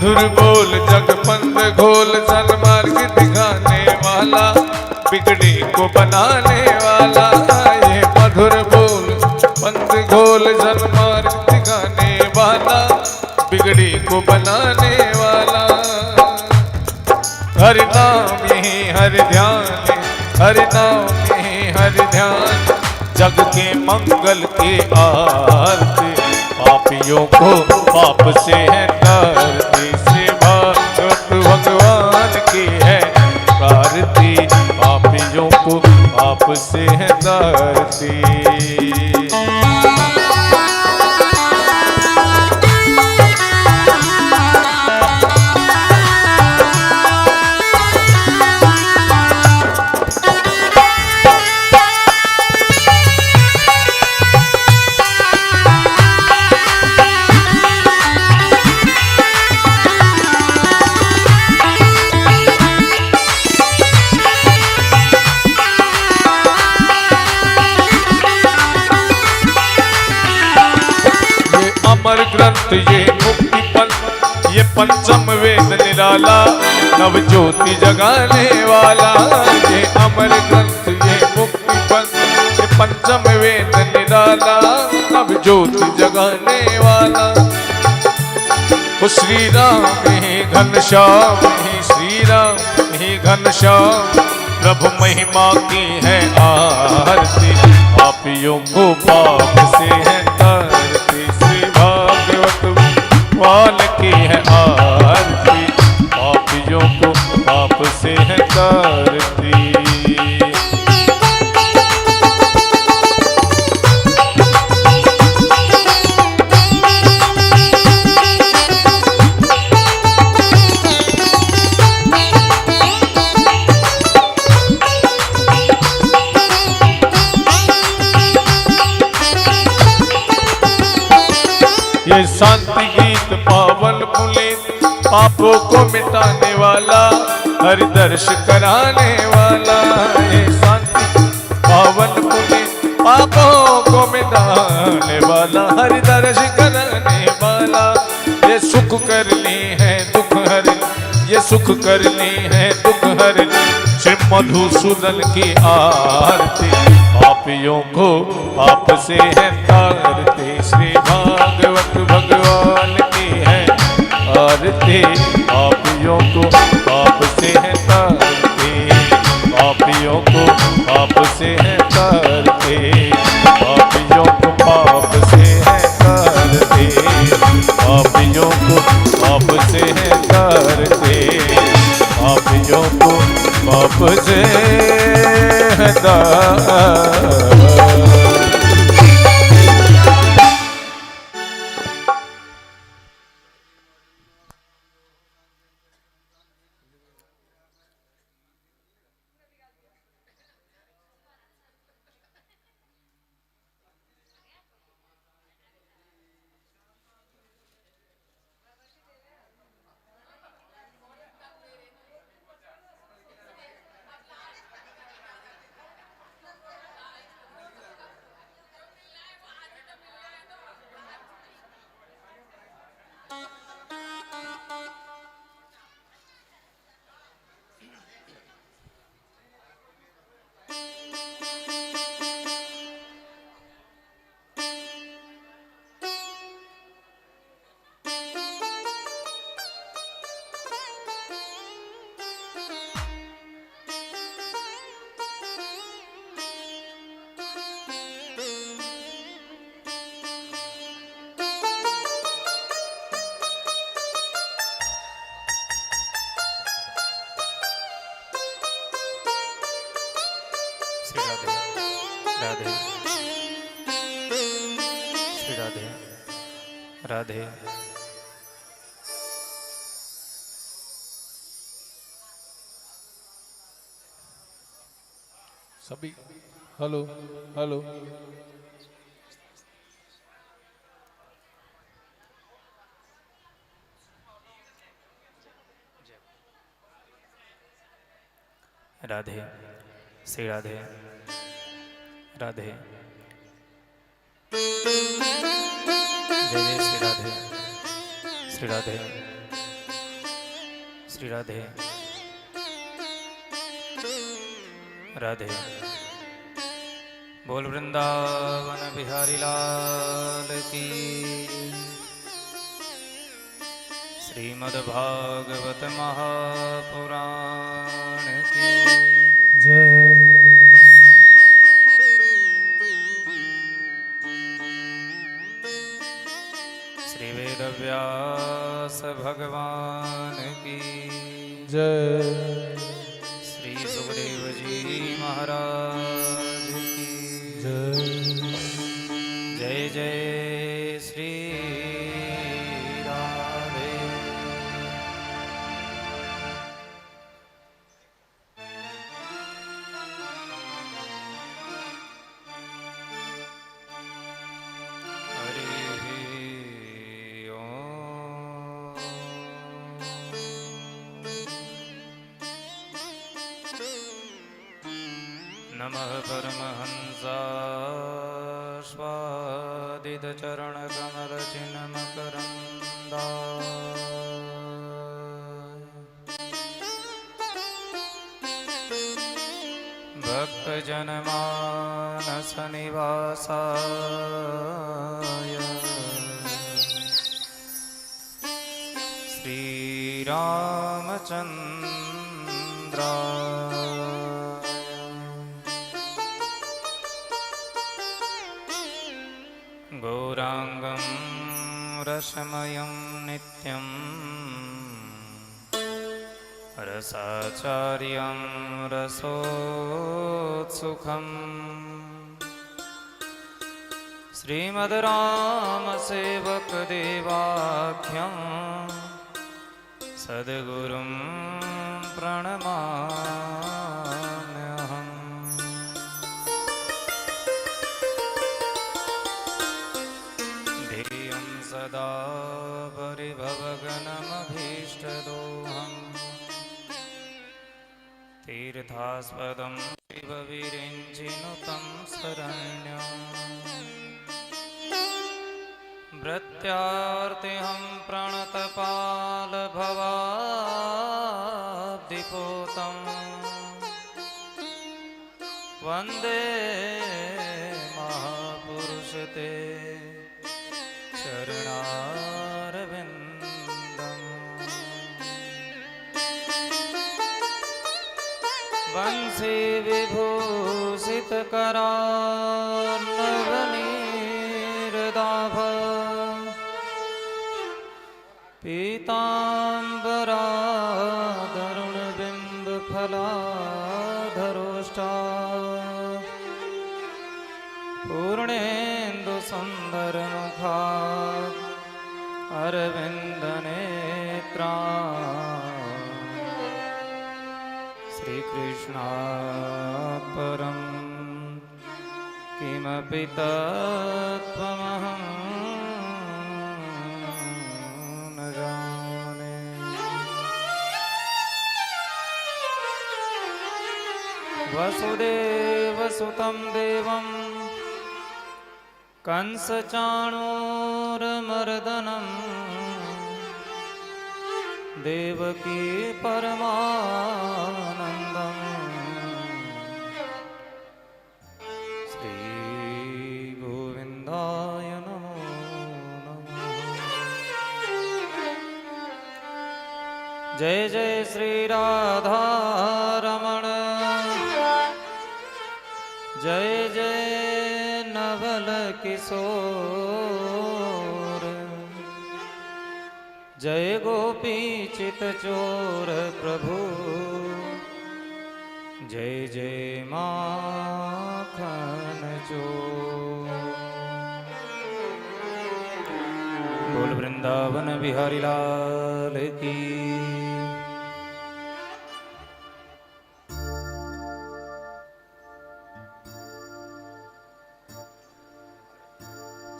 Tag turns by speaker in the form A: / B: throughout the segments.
A: मधुर बोल जगपंथ घोल सन्मार्ग दिखाने वाला, बिगड़ी को बनाने वाला। ये मधुर बोल पंथ घोल सन्मार्ग दिखाने वाला, बिगड़ी को बनाने वाला। हरि नाम ही हरि ध्यान, हरि नाम ही हरि ध्यान, जग के मंगल की आरती। पापियों को पाप से है तारती, श्री भागवत भगवान की है आरती। पापियों को पाप से है तारती। अमर ग्रंथ ये मुक्ति पंथ, ये पंचम वेद निराला, नव ज्योति जगाने वाला। ये अमर ग्रंथ ये मुक्ति पंथ, ये पंचम वेद निराला, नव ज्योति जगाने वाला। वो श्री राम ही घनश्याम ही, श्री राम ही घनश्याम, प्रभु महिमा की है आरती। पापियों को पाप से है तारती, भागवत भगवान की है आरती। पापियों को पाप से है तारती। ये शांति गीत पावन पुनीत, पापों को मिटाने वाला, हरि दर्श कराने वाला। ये शांति पावन पुनीत, पापों को मिटाने वाला, हरि दर्श कराने वाला। ये सुख करनी है दुख हर, ये सुख करनी है दुख हर, श्री मधुसूदन की आरती। पापियों को पाप से है तारती, श्री भागवत भगवान की है आरती। पापियों को पाप से है तारती, पापियों को पाप से है तारती। पापियों को पाप से है तारती, पापियों को पाप से है तारती। पापियों को पाप से है तारती। श्री राधे राधे श्री राधे राधे। सभी हेलो हेलो। राधे श्री राधे राधे। जय जय श्री राधे श्री राधे
B: श्री राधे राधे। बोल वृंदावन बिहारी लाल की। श्रीमद्भागवत महापुराण की
A: जय।
B: श्री वेदव्यास भगवान की
A: जय।
B: श्री सुखदेव जी महाराज की
A: जय।
B: जय जय श्री राधे। हरि ओम। नमः परमहंसास्वादितचरणकमलचिन्मकरन्दाय भक्तजनमानसनिवासाय श्रीरामचन्द्राय गौरांगं रसमयं नित्यं रसाचार्यं रसोत्सुकम् श्रीमद्रामसेवकदेवाख्यं सद्गुरुं प्रणमाम्यहम्। ध्येयं सदा परिभवगणमभीष्टदोहम् तीर्थास्पदं शिवविरिञ्चिनुतं शरण्यम् भृत्यार्तिहं प्रणतपालभवाब्धिपोतं वन्दे महापुरुषते चरणारविन्दम्। वंशी विभूषितकरार्णवनीरदाभ पीताम्बरादरुणबिम्बफलाधरोष्टा पूर्णेन्दुसुन्दरमुखात् अरविन्दनेत्रा श्रीकृष्णात् परं किमपि तत्त्वमहं न जाने। वसुदेवसुतं देवं कंसचाणूरमर्दनं देवकी परमानन्दम् श्रीगोविन्दाय नमो नमः। जय जय श्री राधारमण जय जय नवल किशोर जय गोपी चितचोर प्रभु जय जय माखन चोर। बोल वृंदावन बिहारी लाल की।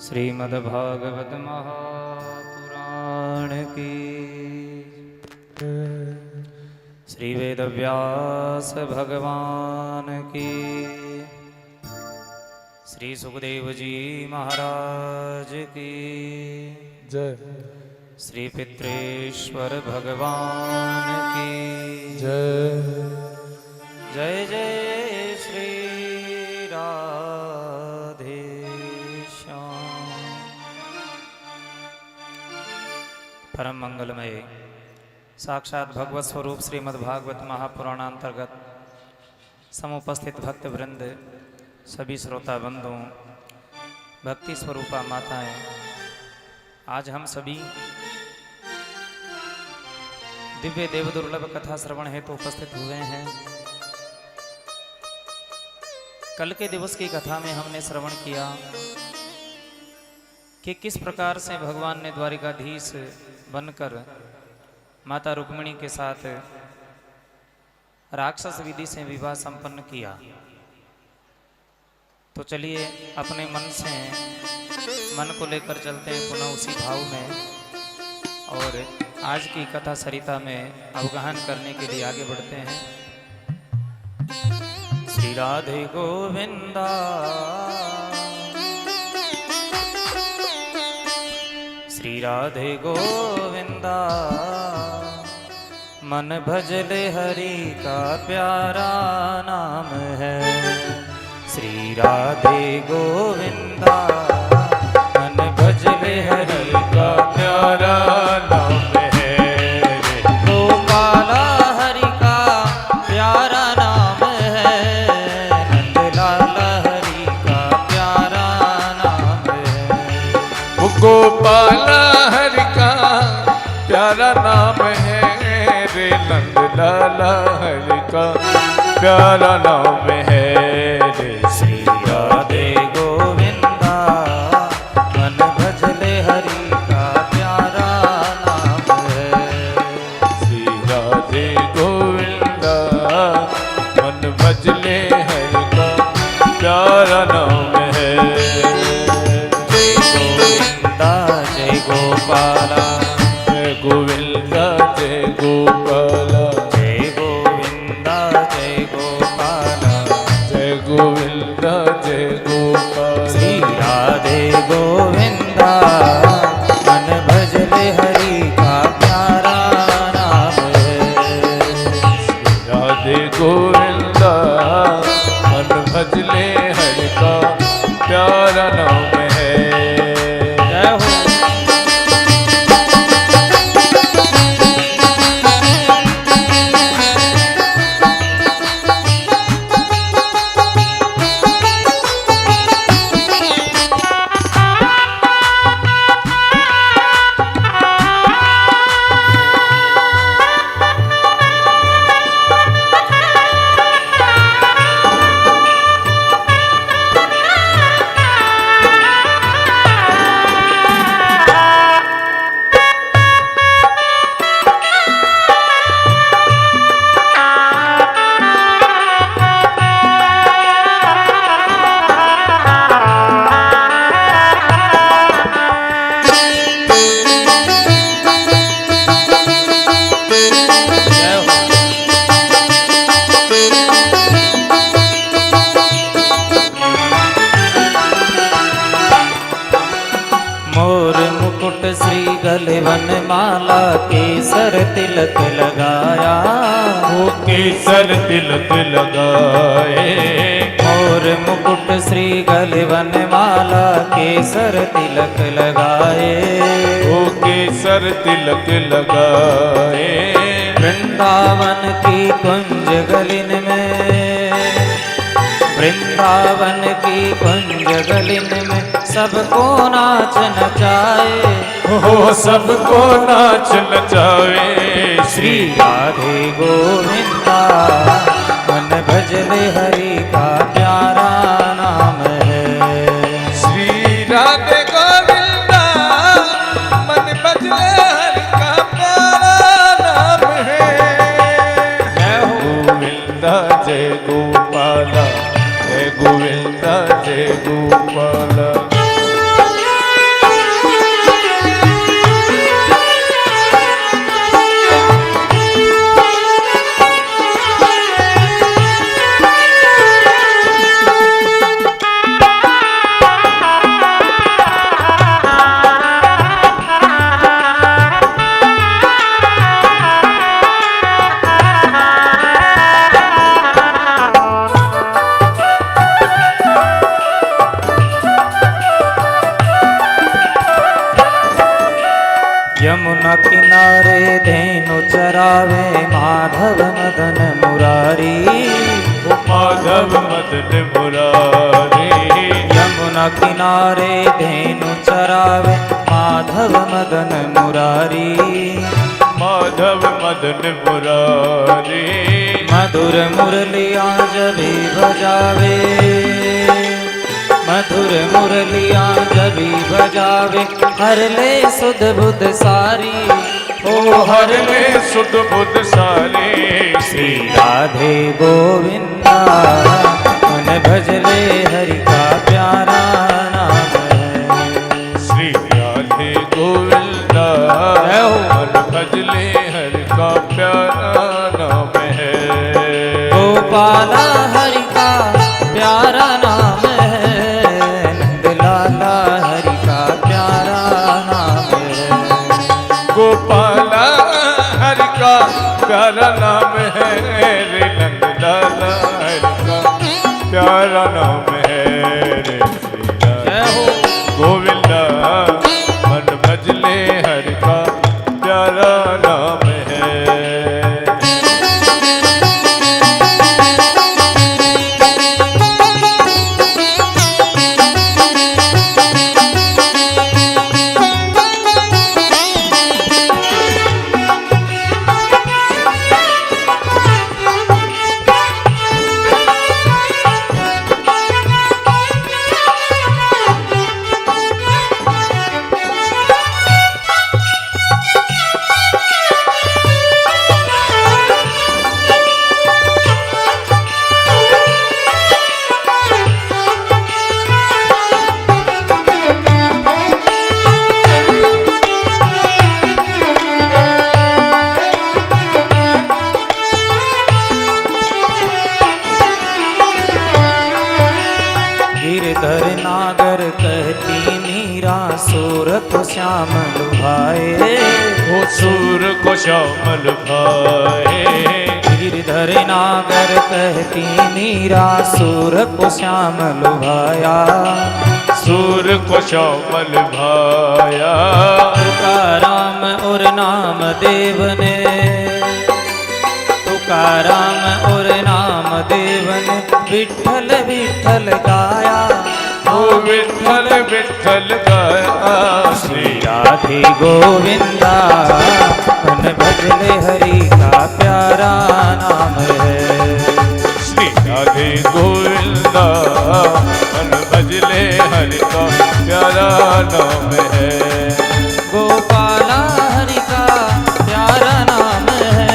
B: श्रीमद्भागवत महापुराण की श्री वेदव्यास भगवान की श्री सुखदेव जी महाराज की
A: जय।
B: श्री पितृेश्वर भगवान की
A: जय।
B: जय जय श्री राधे श्याम। परम मंगलमय साक्षात भगवत स्वरूप श्रीमद्भागवत महापुराण अंतर्गत समुपस्थित भक्त वृंद, सभी श्रोता बंधुओं, भक्ति स्वरूपा माताएं, आज हम सभी दिव्य देव दुर्लभ कथा श्रवण हेतु उपस्थित हुए हैं। कल के दिवस की कथा में हमने श्रवण किया कि किस प्रकार से भगवान ने द्वारिकाधीश बनकर माता रुक्मिणी के साथ राक्षस विधि से विवाह संपन्न किया। तो चलिए अपने मन को लेकर चलते हैं पुनः उसी भाव में, और आज की कथा सरिता में अवगाहन करने के लिए आगे बढ़ते हैं। श्री राधे गोविंदा, श्री राधे गोविंदा, मन भजले हरि का प्यारा नाम है। श्री राधे गोविंदा, मन भजले हरि का प्यारा नाम है। गोपाला हरि का प्यारा नाम है, नंदलाला हरि का प्यारा नाम है।
A: गोपाला हरि का प्यारा नाम है रे, नंदलाला हरि का प्यारा नाम है रे।
B: श्री राधे गोविंदा, मन भजले हरि का प्यारा नाम है।
A: श्री राधे गोविंदा, मन भजले हरि का प्यारा नाम है।
B: जय गोविंदा जय गोपाला,
A: जय गोविंदा जय गोपाला,
B: जय गोविंदा जय गोपाला,
A: जय गोविंदा जय गोपाला।
B: श्री राधे गोविंदा, मन भजले हरि का प्यारा नाम है।
A: राधे गोविंदा, मन भजले हरि का प्यारा नाम है।
B: जय हो। वनमाला केसर तिलक लगाया,
A: वो केसर तिलक लगाए।
B: और मुकुट श्री गले वनमाला केसर तिलक लगाए,
A: वो केसर तिलक लगाए।
B: वृंदावन की कुंज गलिन में, वृंदावन की कुंज गलिन में सबको नाच नचाए,
A: हो सबको नाच नचावे।
B: श्री राधे गोविंदा, मन भजले हरि का प्यारा नाम है।
A: श्री राधे गोविंदा, मन भजले हरि का प्यारा नाम है। जय गोविंदा जय गोपाला, जय गोविंदा जय गोपाला।
B: यमुना किनारे धेनु चरावे माधव मदन मुरारी।
A: माधव मदन मुरारी।
B: यमुना किनारे धेनु चरावे माधव मदन मुरारी।
A: माधव मदन मुरारी।
B: मधुर मुरलियाँ जभी बजावे, मधुर मुरलियाँ जभी बजावे, हर ले सुध बुध सारी।
A: ओ हर ले सुध बुध सारी।
B: श्री राधे गोविंदा मन भजले हरि का प्यारा नाम है।
A: श्री राधे गोविंदा मन भजले हरि का प्यारा नाम है।
B: गोपाला हरि का प्यारा नाम है, नंदलाला हरि का प्यारा नाम है।
A: गोपाला हरि का प्यारा नाम है रे, नंदलाला हरि का प्यारा नाम है रे। श्री राधे गोविंदा मन भजले हरि का प्यारा नाम है।
B: गिरधर नागर कहती मीरा, सूर को श्याम लुभाए।
A: वो सूर को श्यामल भाए।
B: गिरधर नागर कहती मीरा, सूर को श्याम लुभाया।
A: सूर को श्यामल भाया।
B: तुकाराम और नाम देव ने, तुकाराम और नाम देव ने विठ्ठल विठ्ठल गाया।
A: ओ विठ्ठल विठ्ठल गाया।
B: श्री राधे गोविंदा मन भजले हरि का प्यारा नाम है।
A: श्री राधे गोविंदा मन भजले हरि का प्यारा नाम है।
B: गोपाला हरि का प्यारा नाम है,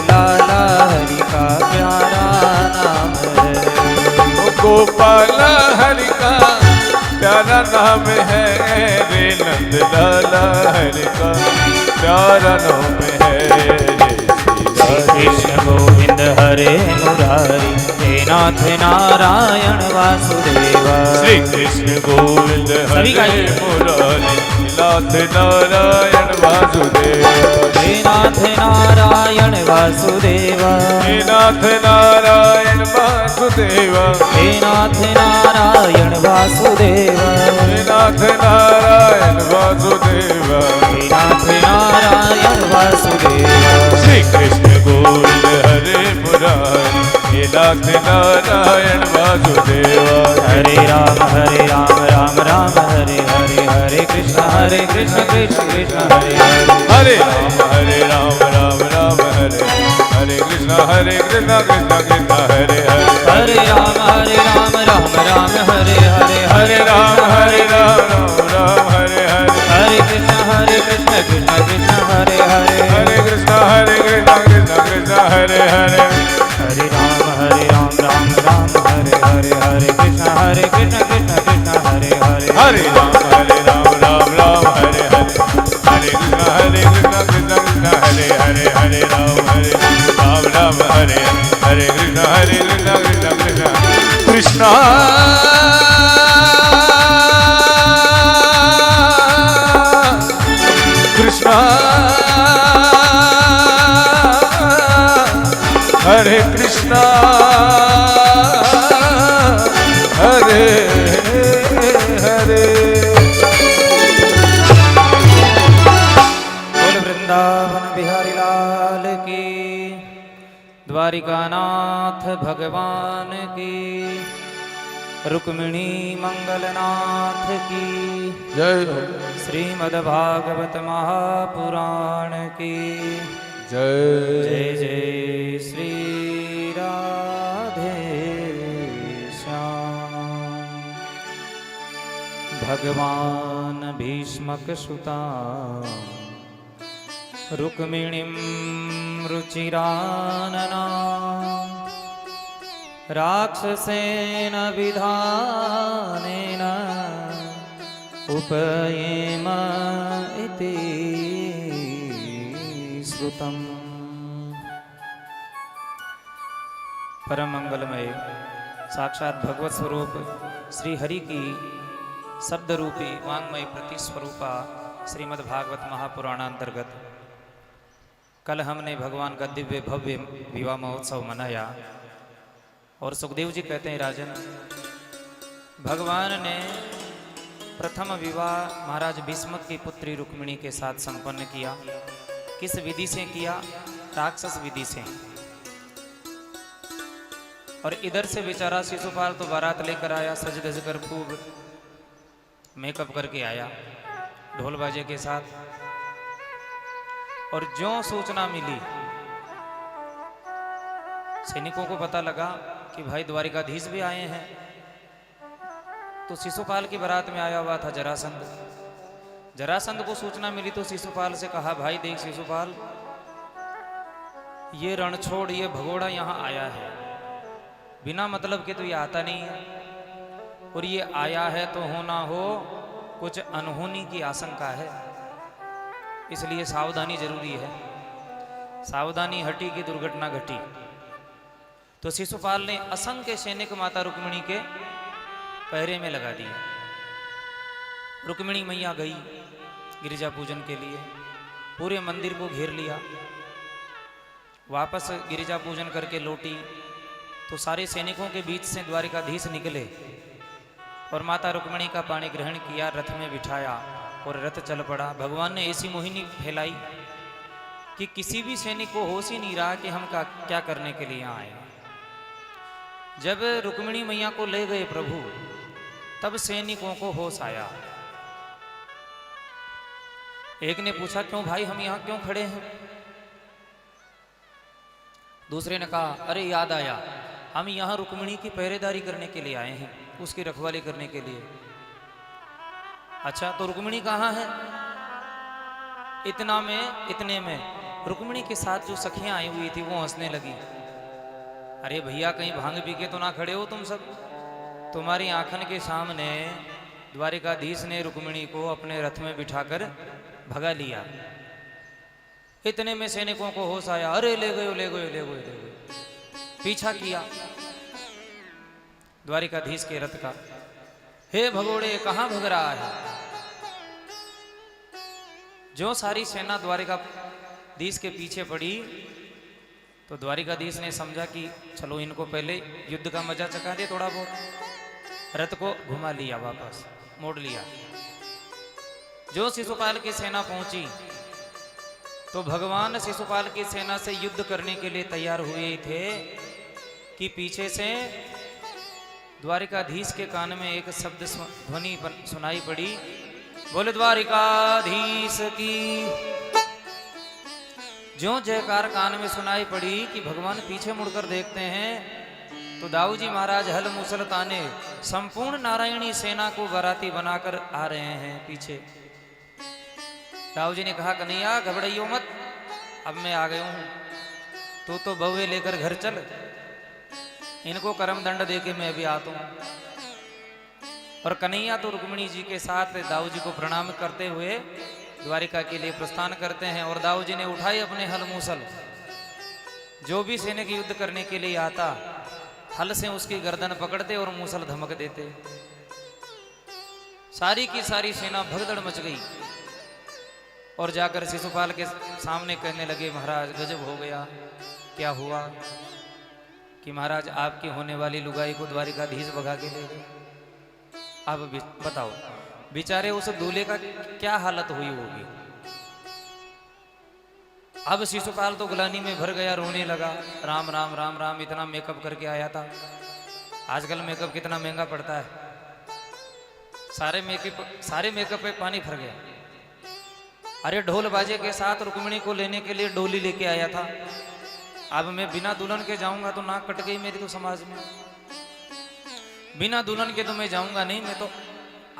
B: लाला हरि का प्यारा नाम है।
A: गोपाला हरि का प्यारा नाम है रे, नंद लाला हरि का प्यारा नाम है रे।
B: कृष्ण गोविंद हरे मुरारी, हे नाथ नारायण वासुदेवा।
A: श्री कृष्ण गोविंद हरे मुरारी, नाथ नारायण वासुदेवा।
B: हे नाथ नारायण वासुदेवा।
A: हे नाथ नारायण वासुदेवा।
B: हे नाथ नारायण वासुदेवा।
A: हे नाथ नारायण वासुदेवा।
B: हे नाथ नारायण वासुदेवा।
A: श्री कृष्ण गोविंद हरे मुरारी, हे नाथ नारायण वासुदेवा।
B: हरे राम राम राम हरे हरे, हरे कृष्ण कृष्ण कृष्ण हरे हरे।
A: हरे राम राम हरे हरे कृष्ण कृष्ण कृष्ण हरे हरे।
B: हरे राम राम हरे हरे,
A: हरे राम राम हरे हरे।
B: हरे कृष्ण कृष्ण कृष्ण हरे हरे।
A: हरे कृष्ण कृष्ण कृष्ण हरे हरे।
B: हरे राम राम हरे हरे, हरे कृष्ण कृष्ण कृष्ण हरे हरे।
A: हरे राम राम हरे हरे। हरे कृष्ण कृष्ण कृष्ण हरे हरे। हरे राम हरे हरे कृष्ण कृष्ण कृष्ण कृष्ण कृष्ण हरे कृष्ण हरे हरे।
B: रुक्मिणी मंगलनाथ की
A: जय हो
B: श्रीमद्भागवत महापुराण की
A: जय
B: जय जय श्री राधे श्याम। भगवान भीष्मक सुता रुक्मिणीं रुचिरानना राक्षसेन विधानेन उपयेम इति श्रुतम्। परम मंगलमय साक्षात भगवत स्वरूप श्री हरि की शब्द रूपी वांग्मय प्रतिस्वरूपा श्रीमद् भागवत महापुराण अंतर्गत कल हमने भगवान का दिव्य भव्य विवाह महोत्सव मनाया और सुखदेव जी कहते हैं राजन, भगवान ने प्रथम विवाह महाराज भीष्मक की पुत्री रुक्मिणी के साथ संपन्न किया। किस विधि से किया? राक्षस विधि से। और इधर से बेचारा शिशुपाल तो बारात लेकर आया, सज धज कर खूब मेकअप करके आया ढोल बाजे के साथ। और जो सूचना मिली, सैनिकों को पता लगा कि भाई द्वारिकाधीश भी आए हैं, तो शिशुपाल की बारात में आया हुआ था जरासंध। जरासंध को सूचना मिली तो शिशुपाल से कहा, भाई देख शिशुपाल, ये रणछोड़, ये भगोड़ा यहाँ आया है, बिना मतलब के तो ये आता नहीं है, और ये आया है तो हो ना हो कुछ अनहोनी की आशंका है, इसलिए सावधानी जरूरी है। सावधानी हटी की दुर्घटना घटी। तो शिशुपाल ने असंख्य सैनिक माता रुक्मिणी के पहरे में लगा दिया। रुक्मिणी मैया गई गिरिजा पूजन के लिए, पूरे मंदिर को घेर लिया। वापस गिरिजा पूजन करके लौटी तो सारे सैनिकों के बीच से द्वारिकाधीश निकले और माता रुक्मिणी का पाणी ग्रहण किया, रथ में बिठाया और रथ चल पड़ा। भगवान ने ऐसी मोहिनी फैलाई कि किसी भी सैनिक को होश ही नहीं रहा कि हम क्या करने के लिए यहाँ आए। जब रुक्मिणी मैया को ले गए प्रभु, तब सैनिकों को होश आया। एक ने पूछा, क्यों भाई हम यहाँ क्यों खड़े हैं? दूसरे ने कहा, अरे याद आया, हम यहाँ रुक्मिणी की पहरेदारी करने के लिए आए हैं, उसकी रखवाली करने के लिए। अच्छा, तो रुक्मिणी कहाँ है? इतने में रुक्मिणी के साथ जो सखियां आई हुई थी वो हंसने लगी। अरे भैया, कहीं भांग पी के तो ना खड़े हो तुम सब? तुम्हारी आंखन के सामने द्वारिकाधीश ने रुक्मिणी को अपने रथ में बिठाकर भगा लिया। इतने में सैनिकों को होश आया, अरे ले गए ले गए ले गए ले गए। पीछा किया द्वारिकाधीश के रथ का। हे भगोड़े, कहां भग रहा है? जो सारी सेना द्वारिकाधीश के पीछे पड़ी तो द्वारिकाधीश ने समझा कि चलो इनको पहले युद्ध का मजा चखा दे थोड़ा बहुत। रथ को घुमा लिया, वापस मोड़ लिया। जो शिशुपाल की सेना पहुंची तो भगवान शिशुपाल की सेना से युद्ध करने के लिए तैयार हुए थे कि पीछे से द्वारिकाधीश के कान में एक शब्द ध्वनि सुनाई पड़ी, बोले द्वारिकाधीश की। जो जयकार कान में सुनाई पड़ी कि भगवान पीछे मुड़कर देखते हैं तो दाऊ जी महाराज हल मुसल ताने संपूर्ण नारायणी सेना को बाराती बनाकर आ रहे हैं पीछे। दाऊ जी ने कहा, कन्हैया घबराइयो मत, अब मैं आ गया हूं, तो बहुए लेकर घर चल, इनको कर्म दंड दे के मैं भी आता हूं। और कन्हैया तो रुक्मिणी जी के साथ दाऊ जी को प्रणाम करते हुए द्वारिका के लिए प्रस्थान करते हैं। और दाऊ जी ने उठाई अपने हल मूसल। जो भी सैनिक युद्ध करने के लिए आता, हल से उसकी गर्दन पकड़ते और मूसल धमक देते। सारी की सारी सेना भगदड़ मच गई और जाकर शिशुपाल के सामने कहने लगे, महाराज गजब हो गया। क्या हुआ? कि महाराज आपकी होने वाली लुगाई को द्वारिकाधीश भगा के ले गए। अब बताओ, बेचारे उस दूल्हे का क्या हालत हुई होगी। अब शिशुपाल तो ग्लानि में भर गया, रोने लगा। राम राम राम राम, इतना मेकअप करके आया था, आजकल मेकअप कितना महंगा पड़ता है, सारे मेकअप पे पानी भर गया। अरे ढोल बाजे के साथ रुक्मिणी को लेने के लिए डोली लेके आया था, अब मैं बिना दुल्हन के जाऊंगा तो नाक कट गई मेरी तो समाज में। बिना दुल्हन के तो मैं जाऊंगा नहीं, मैं तो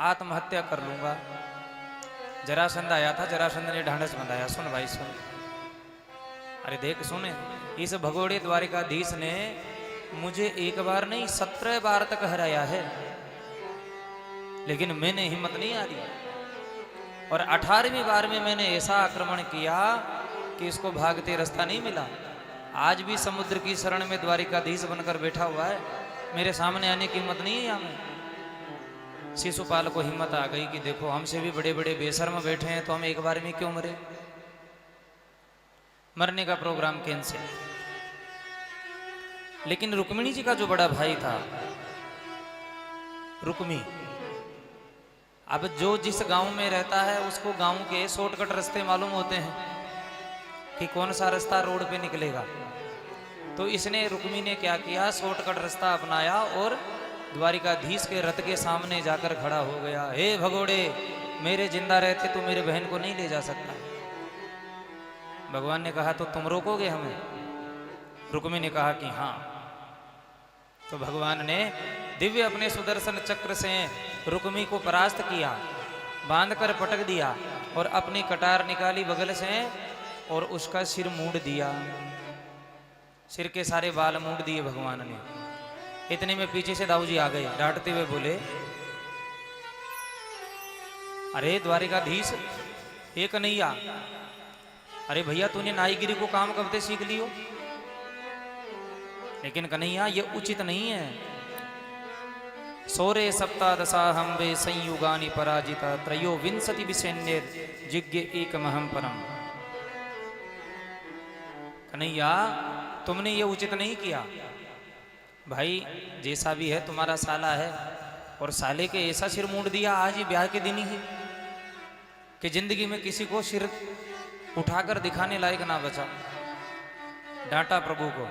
B: आत्महत्या कर लूंगा। जरासंध आया था, जरासंध ने ढांढस बंधाया, सुन भाई सुन, अरे देख सुने, इस भगोड़े द्वारिकाधीश ने मुझे एक बार नहीं 17 बार तक हराया है, लेकिन मैंने हिम्मत नहीं हारी। और 18वीं बार में मैंने ऐसा आक्रमण किया कि इसको भागते रास्ता नहीं मिला। आज भी समुद्र की शरण में द्वारिकाधीश बनकर बैठा हुआ है, मेरे सामने आने की हिम्मत नहीं है यहाँ में। शिशुपाल को हिम्मत आ गई कि देखो हमसे भी बड़े बड़े बेशर्म बैठे हैं, तो हम एक बार में क्यों मरे। मरने का प्रोग्राम कैंसिल। लेकिन रुक्मिणी जी का जो बड़ा भाई था रुक्मी, अब जो जिस गांव में रहता है उसको गांव के शॉर्टकट रास्ते मालूम होते हैं कि कौन सा रास्ता रोड पे निकलेगा। तो इसने रुक्मी ने क्या किया, शॉर्टकट रास्ता अपनाया और द्वारिकाधीश के रथ के सामने जाकर खड़ा हो गया। हे भगोड़े, मेरे जिंदा रहते तो मेरे बहन को नहीं ले जा सकता। भगवान ने कहा तो तुम रोकोगे हमें? रुक्मी ने कहा कि हाँ। तो भगवान ने दिव्य अपने सुदर्शन चक्र से रुक्मी को परास्त किया, बांधकर पटक दिया और अपनी कटार निकाली बगल से और उसका सिर मूंड दिया। सिर के सारे बाल मूंड दिए भगवान ने। इतने में पीछे से दाऊ जी आ गए, डांटते हुए बोले, अरे द्वारिकाधीश ये कन्हैया, अरे भैया तूने नाईगिरी को काम कब से सीख लियो? लेकिन कन्हैया ये उचित नहीं है। सौरे सप्तादशाहम वे संयुगानि पराजिता त्रयो विंशति विसैन्येर जिज्ञे एकमहं परम। कन्हैया तुमने ये उचित नहीं किया। भाई जैसा भी है तुम्हारा साला है, और साले के ऐसा सिर मूंड दिया आज ही ब्याह के दिन ही कि जिंदगी में किसी को सिर उठाकर दिखाने लायक ना बचा। डांटा प्रभु को।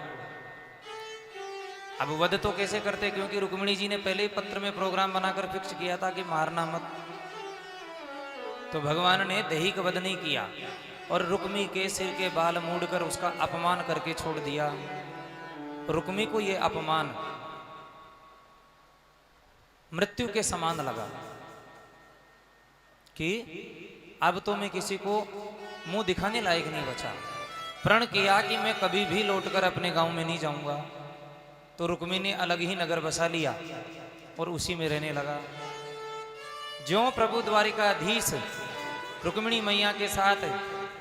B: अब वध तो कैसे करते, क्योंकि रुक्मिणी जी ने पहले ही पत्र में प्रोग्राम बनाकर फिक्स किया था कि मारना मत। तो भगवान ने दैहिक वध नहीं किया और रुक्मी के सिर के बाल मूंडकर उसका अपमान करके छोड़ दिया। रुक्मी को यह अपमान मृत्यु के समान लगा कि अब तो मैं किसी को मुंह दिखाने लायक नहीं बचा। प्रण किया कि मैं कभी भी लौटकर अपने गांव में नहीं जाऊंगा। तो रुक्मी ने अलग ही नगर बसा लिया और उसी में रहने लगा। ज्यों प्रभु द्वारिकाधीश रुक्मिणी मैया के साथ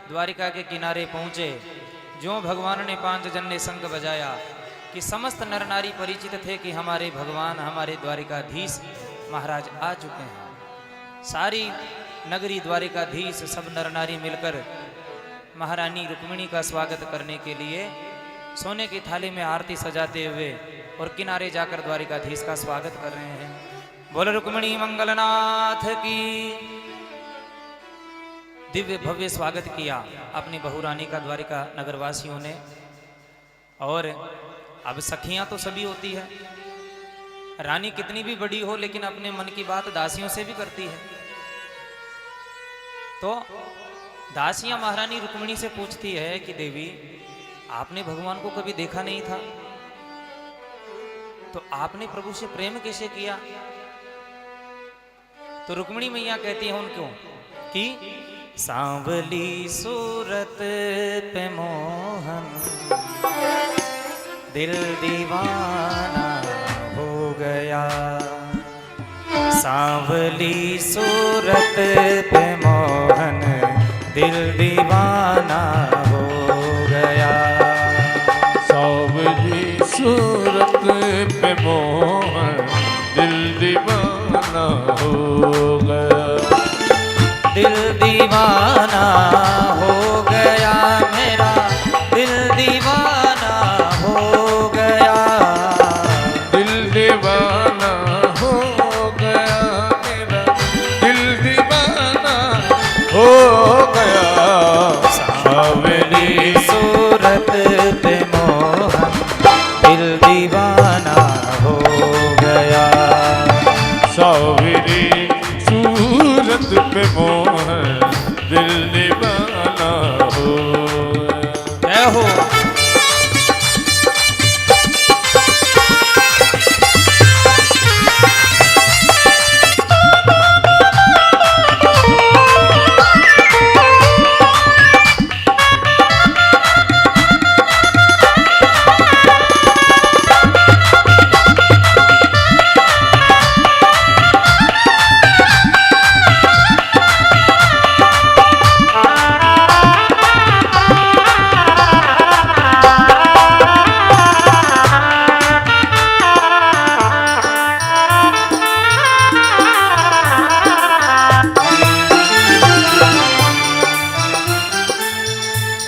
B: द्वारिका के किनारे पहुंचे, ज्यों भगवान ने 5 जन्य शंख बजाया कि समस्त नर नारी परिचित थे कि हमारे भगवान, हमारे द्वारिकाधीश महाराज आ चुके हैं। सारी नगरी द्वारिकाधीश सब नर नारी मिलकर महारानी रुक्मिणी का स्वागत करने के लिए सोने की थाली में आरती सजाते हुए और किनारे जाकर द्वारिकाधीश का स्वागत कर रहे हैं। बोल रुक्मिणी मंगलनाथ की। दिव्य भव्य स्वागत किया अपनी बहुरानी का द्वारिका नगरवासियों ने। और अब सखियां तो सभी होती है, रानी कितनी भी बड़ी हो लेकिन अपने मन की बात दासियों से भी करती है। तो दासियां महारानी रुक्मिणी से पूछती है कि देवी आपने भगवान को कभी देखा नहीं था, तो आपने प्रभु से प्रेम कैसे किया? तो रुक्मिणी मैया कहती है उनको कि सांवली सूरत पे मोहन दिल दीवाना हो गया। सांवली सूरत पे मोहन दिल दीवाना हो गया।
A: सांवली सूरत पे मोहन दिल दीवाना हो गया।
B: दिल दीवाना हो गया मेरा, दिल दीवाना हो गया।
A: दिल दीवाना हो गया मेरा, दिल दीवाना हो गया।
B: सांवली सूरत पे मोहन दिल दीवाना हो
A: पे मोह दिल दीवाना हो।
B: जय हो।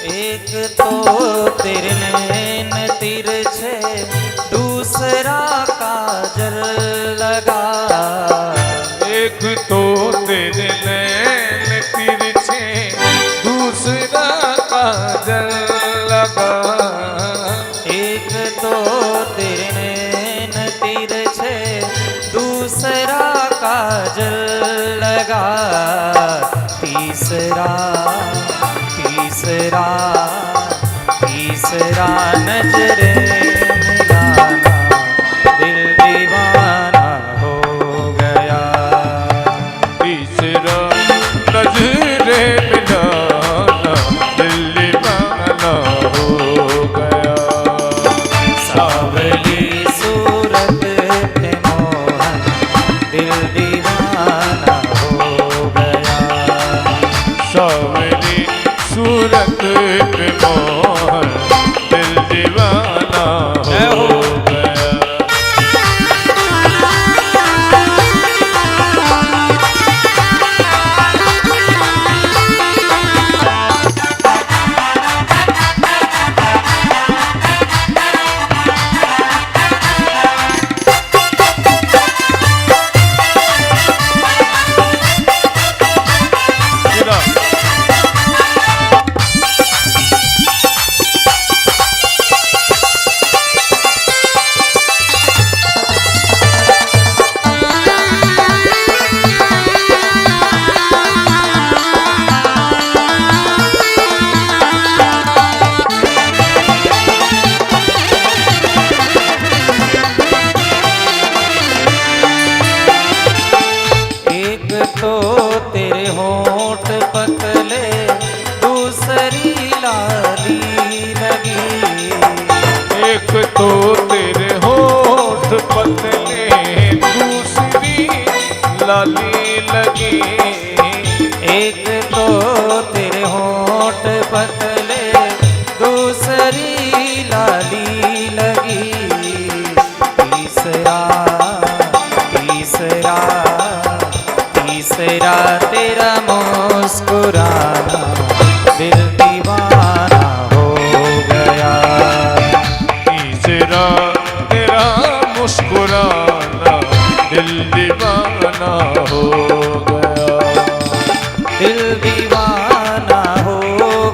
B: एक तो तेरे नैन तिरछे, दूसरा काजल लगा।
A: एक तो तेरे नैन तिरछे, दूसरा काजल लगा।
B: एक तो तेरे नैन तिरछे, दूसरा काजल लगा। तीसरा तीसरा तीसरा नजरे मिलाना, दिल दीवाना हो गया।
A: तीसरा नजरे मिलाना, दिल दीवाना हो गया।
B: सावली सूरत पे मोहन, दिल दीवाना हो गया।
A: सावली सूरत पे मोहन दिल दीवाना हो गया।
B: तो तेरे होंठ पतले, दूसरी लाली लगी।
A: एक तो तेरे होठ पतले, दूसरी लाली लगी।
B: एक तो तेरे होंठ पतले, दूसरी लाली लगी। तीसरा तीसरा तीसरा तेरा मुस्कुराना, दिल दीवाना हो गया।
A: तीसरा तेरा मुस्कुराना, दिल दीवाना हो गया।
B: दिल दीवाना हो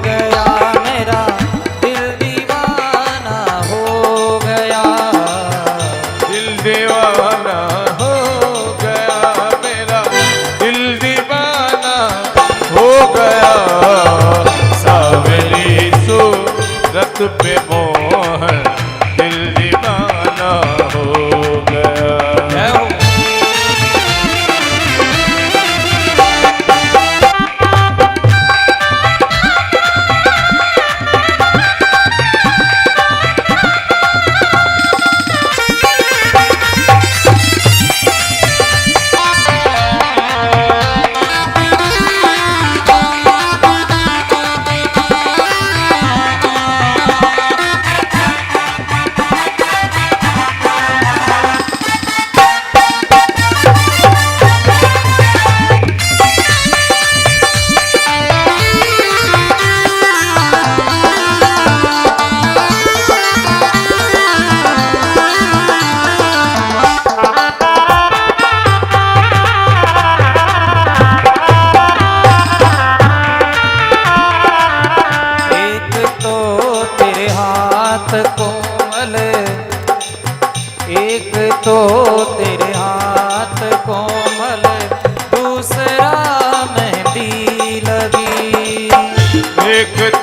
B: गया मेरा, दिल दीवाना हो गया।
A: दिल दीवाना हो गया मेरा, दिल दीवाना हो गया। सावली सूरत पे मोहन दिल दीवाना हो गया।
B: जय हो।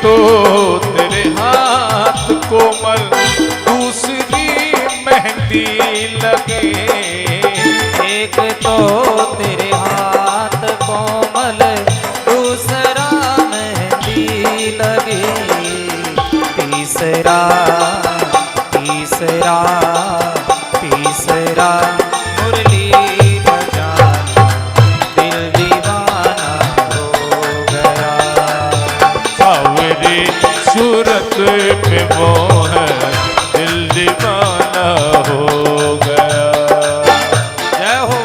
A: तो तेरे हाथ कोमल दूसरी मेहंदी लगे।
B: एक तो तेरे हाथ कोमल दूसरा मेहंदी लगे। तीसरा तीसरा तीसरा मुरली बजाना दिल दीवाना हो गया।
A: सावरी सूरत पे मोह दिल दीवाना हो गया।
B: जय हो।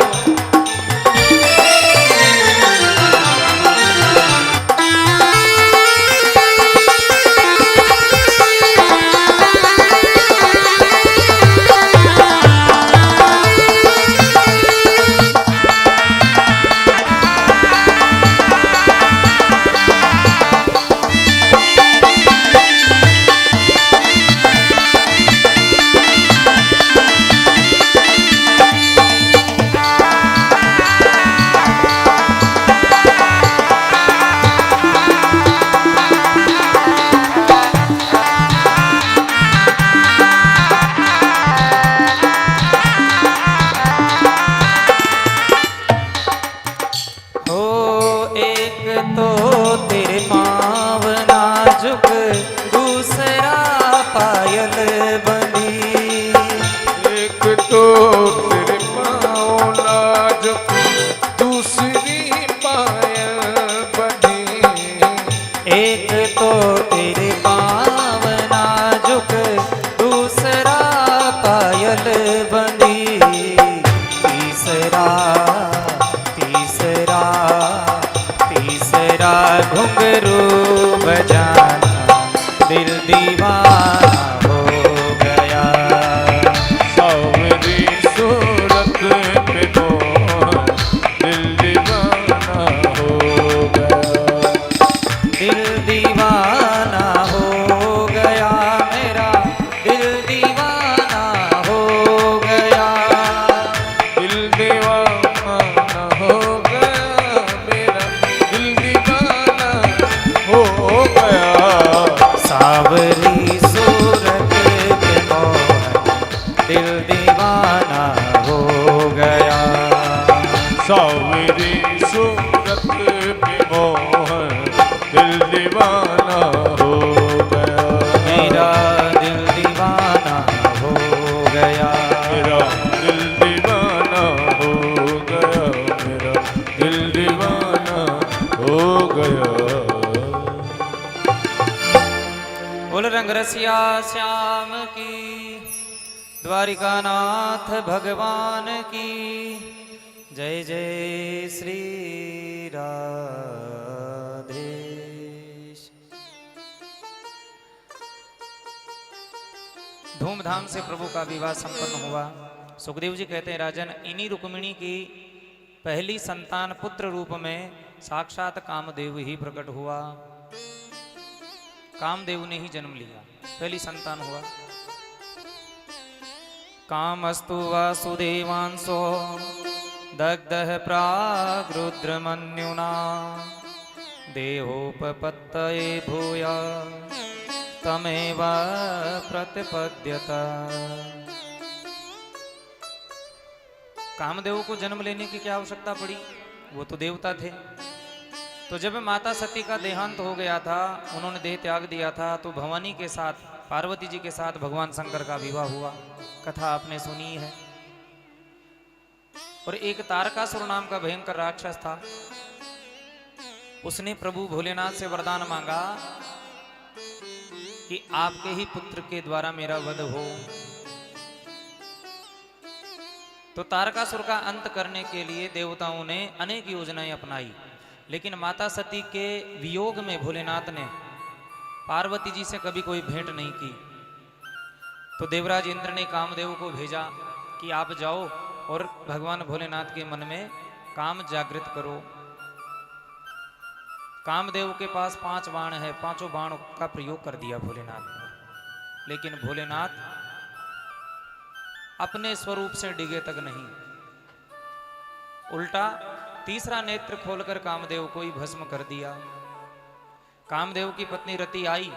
B: तो तेरे पाँव नाजुक दूसरा पायल बंदी।
A: एक तो तेरे पाँव नाजुक दूसरी पायल बंधी।
B: एक तो तेरे पाँव नाजुक दूसरा पायल बंदी। तीसरा तीसरा तीसरा घुंघरू बजाना दिल दीवाना हो गया।
A: सावरी सूरत पे मोह दिल दीवाना हो गया।
B: दिल दीवाना हो गया मेरा दिल दीवाना हो गया।
A: दिल दीवाना हो गया मेरा दिल दीवाना हो गया।
B: सावरी सूरत पे मोहन दिल दीवाना हो गया।
A: सावरी सूरत पे मोह दिल दीवाना हो गया।
B: मेरा दिल दीवाना हो गया।
A: मेरा दिल दीवाना हो गया। मेरा दिल दीवाना हो गया।
B: बोल रंग रसिया श्याम की, द्वारिका नाथ भगवान की जय जय श्री राधे। धूमधाम से प्रभु का विवाह संपन्न हुआ। सुखदेव जी कहते हैं राजन, इन्हीं रुक्मिणी की पहली संतान पुत्र रूप में साक्षात कामदेव ही प्रकट हुआ। कामदेव ने ही जन्म लिया, पहली संतान हुआ। कामस्तु वासुदेवांसो दग्धः प्राग्रुद्रमन्युना देहोपपत्तये भूया तमेव प्रतिपद्यत। कामदेव को जन्म लेने की क्या आवश्यकता पड़ी, वो तो देवता थे। तो जब माता सती का देहांत हो गया था, उन्होंने देह त्याग दिया था, तो भवानी के साथ, पार्वती जी के साथ भगवान शंकर का विवाह हुआ। कथा आपने सुनी है। और एक तारकासुर नाम का भयंकर राक्षस था, उसने प्रभु भोलेनाथ से वरदान मांगा कि आपके ही पुत्र के द्वारा मेरा वध हो। तो तारकासुर का अंत करने के लिए देवताओं ने अनेक योजनाएं अपनाई, लेकिन माता सती के वियोग में भोलेनाथ ने पार्वती जी से कभी कोई भेंट नहीं की। तो देवराज इंद्र ने कामदेव को भेजा कि आप जाओ और भगवान भोलेनाथ के मन में काम जागृत करो। कामदेव के पास 5 बाण है, 5 बाण का प्रयोग कर दिया भोलेनाथ ने, लेकिन भोलेनाथ अपने स्वरूप से डिगे तक नहीं, उल्टा तीसरा नेत्र खोलकर कामदेव को ही भस्म कर दिया। कामदेव की पत्नी रति आई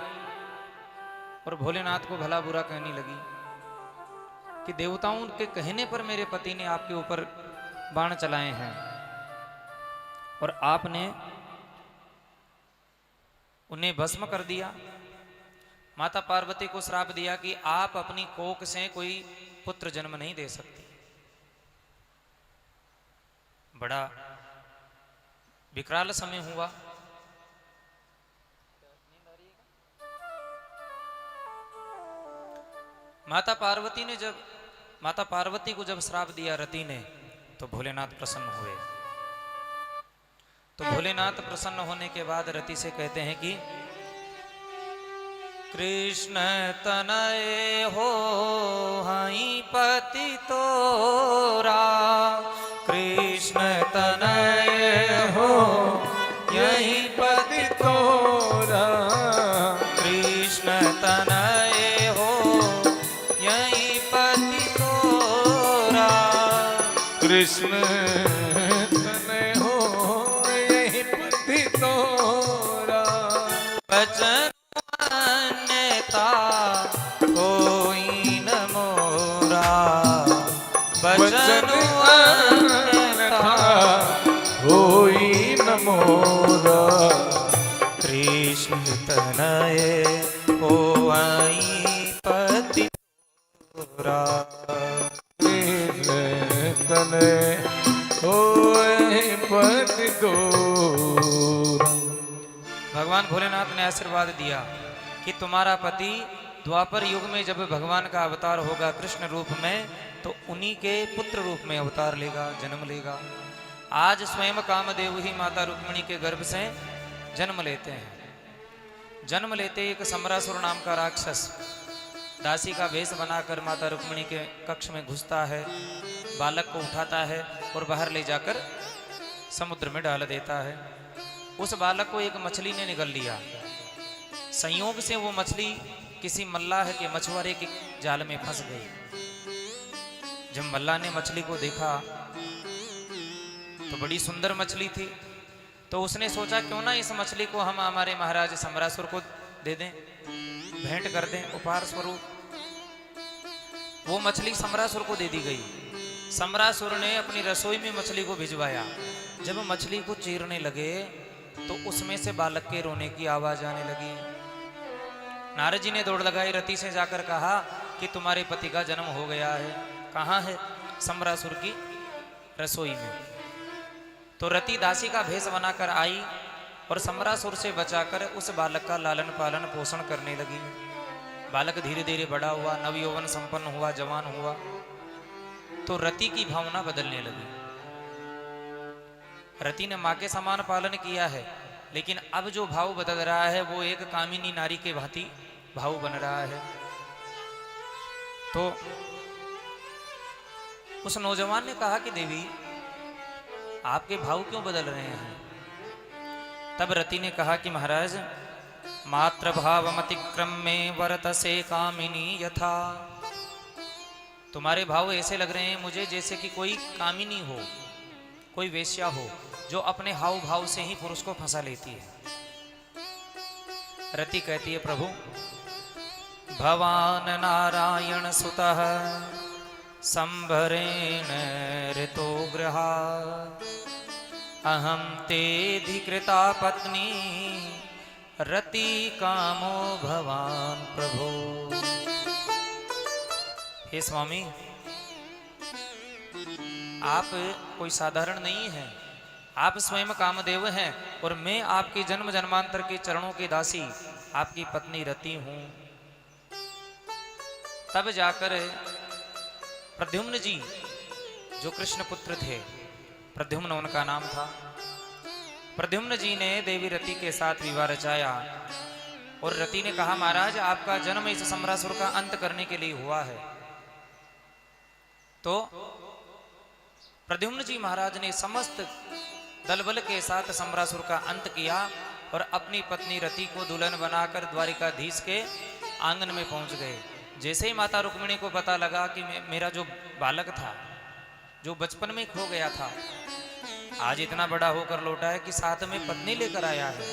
B: और भोलेनाथ को भला बुरा कहने लगी कि देवताओं के कहने पर मेरे पति ने आपके ऊपर बाण चलाए हैं और आपने उन्हें भस्म कर दिया। माता पार्वती को श्राप दिया कि आप अपनी कोख से कोई पुत्र जन्म नहीं दे सकती। बड़ा विकराल समय हुआ। माता पार्वती को जब श्राप दिया रति ने, तो भोलेनाथ प्रसन्न हुए। तो भोलेनाथ प्रसन्न होने के बाद रति से कहते हैं कि कृष्ण तनय हो हई पति तोरा, कृष्ण तनय हो यही पति
A: तोरा,
B: कृष्ण तनय हो यही पति तोरा,
A: कृष्ण तनय हो यही पति तोरा,
B: बचन अन्यथा कोई न मोरा, बचन अन्यथा
A: होई न मोरा,
B: कृष्ण तनय हो आई पति तोरा।
A: कृष्ण तनय होई पति तोरा।
B: भगवान भोलेनाथ ने आशीर्वाद दिया कि तुम्हारा पति द्वापर युग में जब भगवान का अवतार होगा कृष्ण रूप में, तो उन्हीं के पुत्र रूप में अवतार लेगा, जन्म लेगा। आज स्वयं कामदेव ही माता रुक्मिणी के गर्भ से जन्म लेते हैं। जन्म लेते एक सम्रासुर नाम का राक्षस दासी का वेश बनाकर माता रुक्मिणी के कक्ष में घुसता है, बालक को उठाता है और बाहर ले जाकर समुद्र में डाल देता है। उस बालक को एक मछली ने निगल लिया। संयोग से वो मछली किसी मल्लाह के मछुआरे के जाल में फंस गई। जब मल्लाह ने मछली को देखा तो बड़ी सुंदर मछली थी, तो उसने सोचा क्यों ना इस मछली को हम हमारे महाराज सम्रासुर को दे दें, भेंट कर दें उपहार स्वरूप। वो मछली सम्रासुर को दे दी गई। सम्रासुर ने अपनी रसोई में मछली को भिजवाया। जब मछली को चीरने लगे तो उसमें से बालक के रोने की आवाज आने लगी। नारद जी ने दौड़ लगाई, रति से जाकर कहा कि तुम्हारे पति का जन्म हो गया है। कहाँ है? सम्रासुर की रसोई में। तो रति दासी का भेष बनाकर आई और सम्रासुर से बचाकर उस बालक का लालन पालन पोषण करने लगी। बालक धीरे धीरे बड़ा हुआ, नवयौवन संपन्न हुआ, जवान हुआ। तो रति की भावना बदलने लगी। रति ने मां के समान पालन किया है, लेकिन अब जो भाव बदल रहा है वो एक कामिनी नारी के भांति भाव बन रहा है। तो उस नौजवान ने कहा कि देवी, आपके भाव क्यों बदल रहे हैं? तब रति ने कहा कि महाराज, मात्र भावमतिक्रम में वरत से कामिनी यथा। तुम्हारे भाव ऐसे लग रहे हैं मुझे जैसे कि कोई कामिनी हो, कोई वेश्या हो, जो अपने हाव भाव से ही पुरुष को फंसा लेती है। रति कहती है, प्रभु भवान नारायण सुतः संभरेण ऋतो गृहा, अहम तेधिकृता पत्नी रति कामो भवान प्रभो। हे स्वामी, आप कोई साधारण नहीं हैं, आप स्वयं कामदेव हैं और मैं आपके जन्म जन्मांतर के चरणों की दासी, आपकी पत्नी रति हूं। तब जाकर प्रद्युम्न जी, जो कृष्ण पुत्र थे, प्रद्युम्न उनका नाम था, प्रद्युम्न जी ने देवी रति के साथ विवाह रचाया। और रति ने कहा, महाराज आपका जन्म इस सम्रासुर का अंत करने के लिए हुआ है। तो प्रद्युम्न जी महाराज ने समस्त दलबल के साथ सम्रासुर का अंत किया और अपनी पत्नी रति को दुल्हन बनाकर द्वारिकाधीश के आंगन में पहुंच गए। जैसे ही माता रुक्मिणी को पता लगा कि मेरा जो बालक था, जो बचपन में खो गया था, आज इतना बड़ा होकर लौटा है कि साथ में पत्नी लेकर आया है,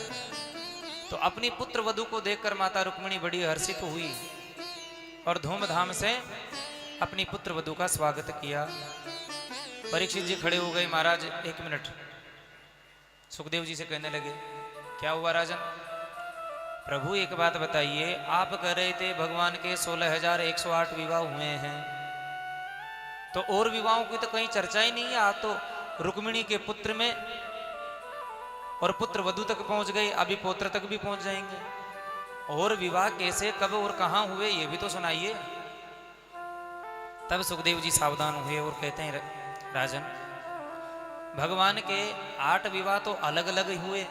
B: तो अपनी पुत्र वधु को देखकर माता रुक्मिणी बड़ी हर्षित हुई और धूमधाम से अपनी पुत्र वधु का स्वागत किया। परीक्षित जी खड़े हो गए। महाराज 1 मिनट। सुखदेव जी से कहने लगे, क्या हुआ राजन? प्रभु एक बात बताइए, आप कह रहे थे भगवान के 16,108 विवाह हुए हैं, तो और विवाहों की तो कहीं चर्चा ही नहीं है। आज तो रुक्मिणी के पुत्र में और पुत्र वधु तक पहुंच गए, अभी पौत्र तक भी पहुंच जाएंगे। और विवाह कैसे, कब और कहां हुए, ये भी तो सुनाइए। तब सुखदेव जी सावधान हुए और कहते हैं, राजन भगवान के 8 विवाह तो अलग अलग ही हुए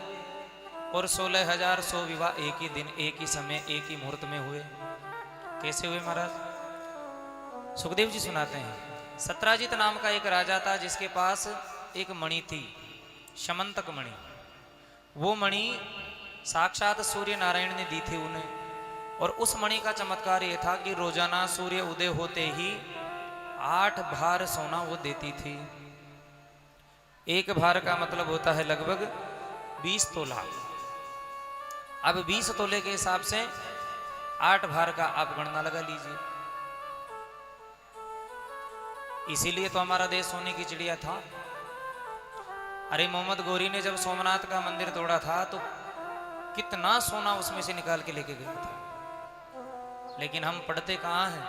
B: और 16,100 विवाह एक ही दिन, एक ही समय, एक ही मुहूर्त में हुए। कैसे हुए महाराज? सुखदेव जी सुनाते हैं, सत्राजित नाम का एक राजा था जिसके पास एक मणि थी, शमंतक मणि। वो मणि साक्षात सूर्य नारायण ने दी थी उन्हें। और उस मणि का चमत्कार ये था कि रोजाना सूर्य उदय होते ही 8 भार सोना वो देती थी। एक भार का मतलब होता है लगभग 20 तोला। अब 20 तोले के हिसाब से 8 भार का आप गणना लगा लीजिए। इसीलिए तो हमारा देश सोने की चिड़िया था। अरे मोहम्मद गौरी ने जब सोमनाथ का मंदिर तोड़ा था तो कितना सोना उसमें से निकाल के लेके गया था। लेकिन हम पढ़ते कहाँ हैं?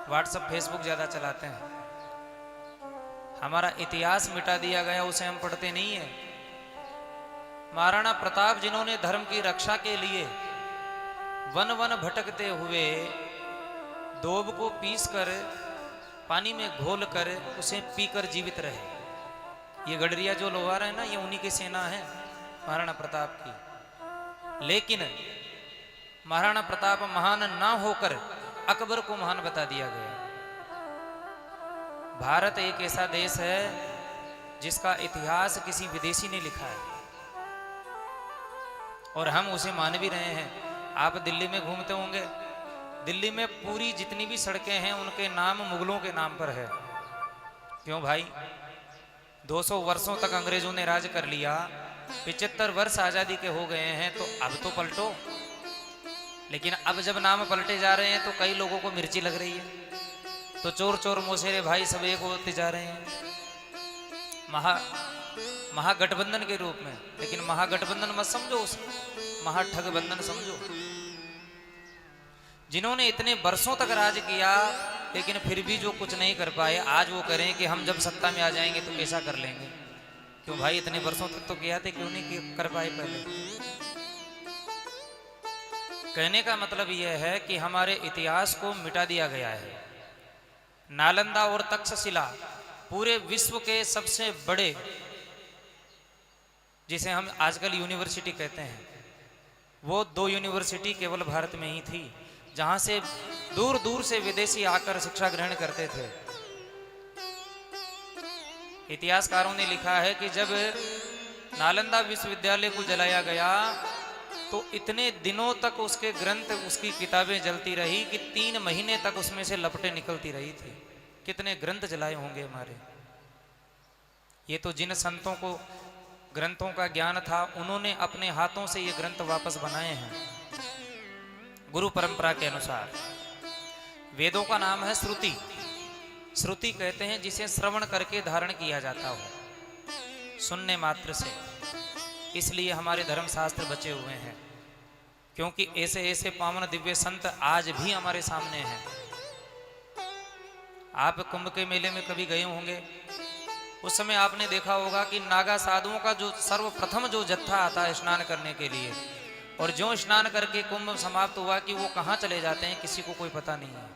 B: व्हाट्सएप फेसबुक ज्यादा चलाते हैं। हमारा इतिहास मिटा दिया गया, उसे हम पढ़ते नहीं है। महाराणा प्रताप जिन्होंने धर्म की रक्षा के लिए वन वन भटकते हुए दोब को पीस कर पानी में घोल कर उसे पीकर जीवित रहे। ये गडरिया जो लोहार है ना, ये उन्हीं की सेना है, महाराणा प्रताप की। लेकिन महाराणा प्रताप महान ना होकर अकबर को महान बता दिया गया। भारत एक ऐसा देश है जिसका इतिहास किसी विदेशी ने लिखा है और हम उसे मान भी रहे हैं। आप दिल्ली में घूमते होंगे, दिल्ली में पूरी जितनी भी सड़कें हैं उनके नाम मुगलों के नाम पर है। क्यों भाई? 200 वर्षों तक अंग्रेजों ने राज कर लिया, 75 वर्ष आजादी के हो गए हैं, तो अब तो पलटो। लेकिन अब जब नाम पलटे जा रहे हैं तो कई लोगों को मिर्ची लग रही है, तो चोर चोर मोसेरे भाई सब एक होते जा रहे हैं महागठबंधन के रूप में। लेकिन महागठबंधन मत समझो, उसे महाठगबंधन समझो। जिन्होंने इतने वर्षों तक राज किया लेकिन फिर भी जो कुछ नहीं कर पाए, आज वो करें कि हम जब सत्ता में आ जाएंगे तो कैसा कर लेंगे। क्यों भाई? इतने वर्षों तक तो किया थे, क्यों नहीं कर पाए पहले? कहने का मतलब यह है कि हमारे इतिहास को मिटा दिया गया है। नालंदा और तक्षशिला पूरे विश्व के सबसे बड़े, जिसे हम आजकल यूनिवर्सिटी कहते हैं, वो 2 यूनिवर्सिटी केवल भारत में ही थी, जहां से दूर दूर से विदेशी आकर शिक्षा ग्रहण करते थे। इतिहासकारों ने लिखा है कि जब नालंदा विश्वविद्यालय को जलाया गया तो इतने दिनों तक उसके ग्रंथ, उसकी किताबें जलती रही कि 3 महीने तक उसमें से लपटें निकलती रही थी। कितने ग्रंथ जलाए होंगे हमारे। ये तो जिन संतों को ग्रंथों का ज्ञान था उन्होंने अपने हाथों से ये ग्रंथ वापस बनाए हैं गुरु परंपरा के अनुसार। वेदों का नाम है श्रुति। श्रुति कहते हैं जिसे श्रवण करके धारण किया जाता हो, सुनने मात्र से। इसलिए हमारे धर्म शास्त्र बचे हुए हैं, क्योंकि ऐसे ऐसे पावन दिव्य संत आज भी हमारे सामने हैं। आप कुंभ के मेले में कभी गए होंगे, उस समय आपने देखा होगा कि नागा साधुओं का जो सर्वप्रथम जो जत्था आता है स्नान करने के लिए, और जो स्नान करके कुंभ समाप्त हुआ कि वो कहाँ चले जाते हैं किसी को कोई पता नहीं है।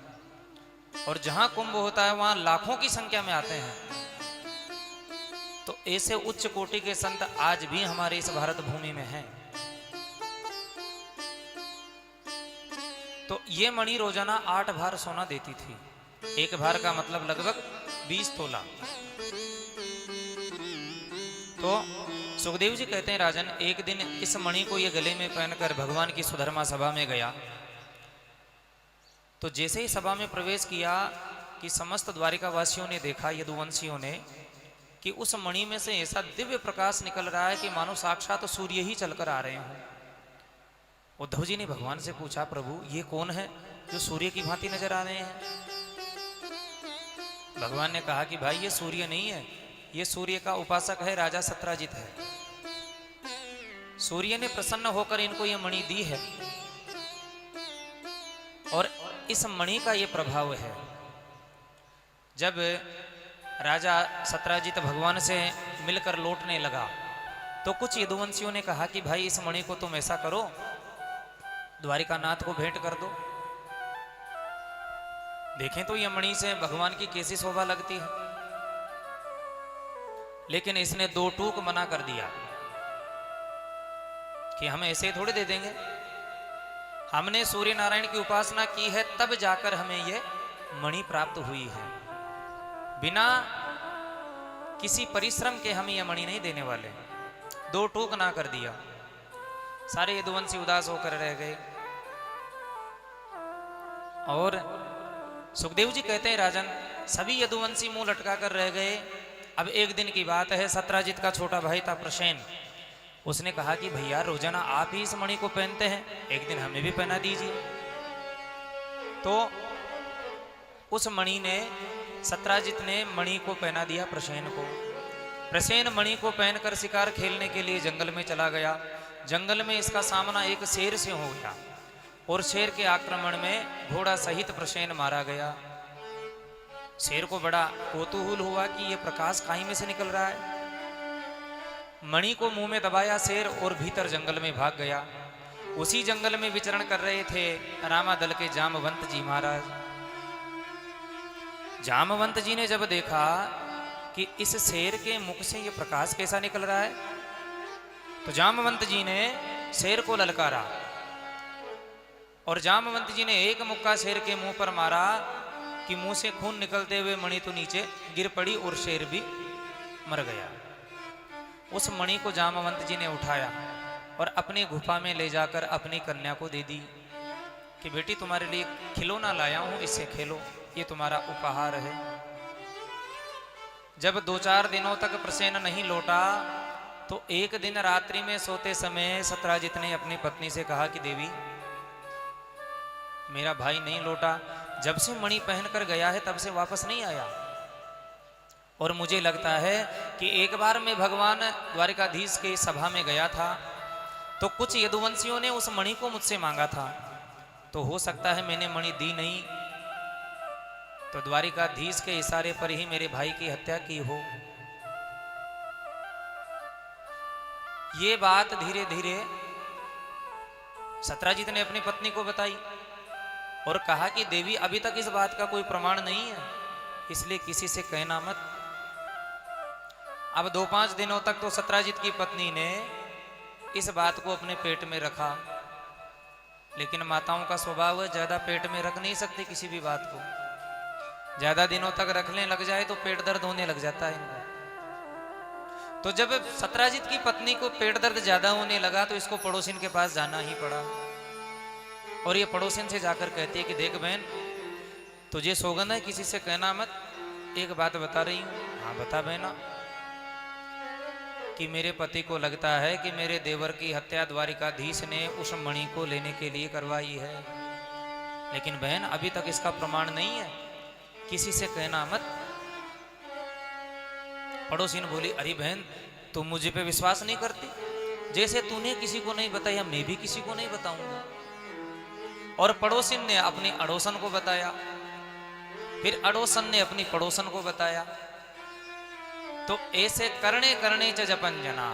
B: और जहां कुंभ होता है वहां लाखों की संख्या में आते हैं। तो ऐसे उच्च कोटि के संत आज भी हमारे इस भारत भूमि में हैं। तो ये मणि रोजाना 8 भार सोना देती थी। एक भार का मतलब लगभग 20 तोला। तो सुखदेव जी कहते हैं, राजन एक दिन इस मणि को ये गले में पहनकर भगवान की सुधर्मा सभा में गया। तो जैसे ही सभा में प्रवेश किया कि समस्त द्वारिका वासियों ने देखा, यदुवंशियों ने, कि उस मणि में से ऐसा दिव्य प्रकाश निकल रहा है कि मानो साक्षात सूर्य ही चलकर आ रहे हों। उद्धव जी ने भगवान से पूछा, प्रभु ये कौन है जो सूर्य की भांति नजर आ रहे हैं? भगवान ने कहा कि भाई ये सूर्य नहीं है, ये सूर्य का उपासक है, राजा सत्राजित है। सूर्य ने प्रसन्न होकर इनको ये मणि दी है और इस मणि का ये प्रभाव है। जब राजा सत्राजित भगवान से मिलकर लौटने लगा तो कुछ यदुवंशियों ने कहा कि भाई इस मणि को तुम ऐसा करो, द्वारिका नाथ को भेंट कर दो। देखें तो यह मणि से भगवान की कैसी शोभा लगती है। लेकिन इसने दो टूक मना कर दिया कि हम ऐसे ही थोड़े दे देंगे, हमने सूर्य नारायण की उपासना की है तब जाकर हमें यह मणि प्राप्त हुई है, बिना किसी परिश्रम के हम यह मणि नहीं देने वाले। दो टूक ना कर दिया। सारे यदुवंशी उदास होकर रह गए। और सुखदेव जी कहते हैं, राजन सभी यदुवंशी मुंह लटका कर रह गए। अब एक दिन की बात है, सत्राजित का छोटा भाई था प्रसेन, उसने कहा कि भैया रोजाना आप ही इस मणि को पहनते हैं, एक दिन हमें भी पहना दीजिए। तो उस मणि ने, सत्राजित ने मणि को पहना दिया प्रसेन को। प्रसेन मणि को पहनकर शिकार खेलने के लिए जंगल में चला गया। जंगल में इसका सामना एक शेर से हो गया और शेर के आक्रमण में घोड़ा सहित प्रसेन मारा गया। शेर को बड़ा कौतूहल हुआ कि यह प्रकाश काहे में से निकल रहा है। मणि को मुंह में दबाया शेर और भीतर जंगल में भाग गया। उसी जंगल में विचरण कर रहे थे रामादल के जामवंत जी महाराज। जामवंत जी ने जब देखा कि इस शेर के मुख से यह प्रकाश कैसा निकल रहा है, तो जामवंत जी ने शेर को ललकारा और जामवंत जी ने एक मुक्का शेर के मुंह पर मारा कि मुंह से खून निकलते हुए मणि तो नीचे गिर पड़ी और शेर भी मर गया। उस मणि को जामवंत जी ने उठाया और अपनी गुफा में ले जाकर अपनी कन्या को दे दी कि बेटी तुम्हारे लिए खिलौना लाया हूं, इससे खेलो, ये तुम्हारा उपहार है। जब 2-4 दिनों तक प्रसेन नहीं लौटा तो एक दिन रात्रि में सोते समय सत्राजित ने अपनी पत्नी से कहा कि देवी मेरा भाई नहीं लौटा, जब से मणि पहनकर गया है तब से वापस नहीं आया। और मुझे लगता है कि एक बार मैं भगवान द्वारिकाधीश के सभा में गया था तो कुछ यदुवंशियों ने उस मणि को मुझसे मांगा था, तो हो सकता है मैंने मणि दी नहीं, तो द्वारिकाधीश के इशारे पर ही मेरे भाई की हत्या की हो। ये बात धीरे धीरे सत्राजित ने अपनी पत्नी को बताई और कहा कि देवी अभी तक इस बात का कोई प्रमाण नहीं है, इसलिए किसी से कहना मत। अब 2-5 दिनों तक तो सत्राजित की पत्नी ने इस बात को अपने पेट में रखा, लेकिन माताओं का स्वभाव है ज्यादा पेट में रख नहीं सकती किसी भी बात को। ज्यादा दिनों तक रखने लग जाए तो पेट दर्द होने लग जाता है इनको। तो जब सत्राजित की पत्नी को पेट दर्द ज्यादा होने लगा तो इसको पड़ोसिन के पास जाना ही पड़ा। और ये पड़ोसिन से जाकर कहती है कि देख बहन, तुझे सौगंध है किसी से कहना मत, एक बात बता रही हूं। हाँ बता बहना। कि मेरे पति को लगता है कि मेरे देवर की हत्या द्वारिकाधीश ने उस मणि को लेने के लिए करवाई है, लेकिन बहन अभी तक इसका प्रमाण नहीं है, किसी से कहना मत। पड़ोसी ने बोली, अरे बहन तुम मुझे पे विश्वास नहीं करती, जैसे तूने किसी को नहीं बताया मैं भी किसी को नहीं बताऊंगा। और पड़ोसिन ने अपनी अड़ोसन को बताया, फिर अड़ोसन ने अपनी पड़ोसन को बताया। तो ऐसे करने करने च जपन जना,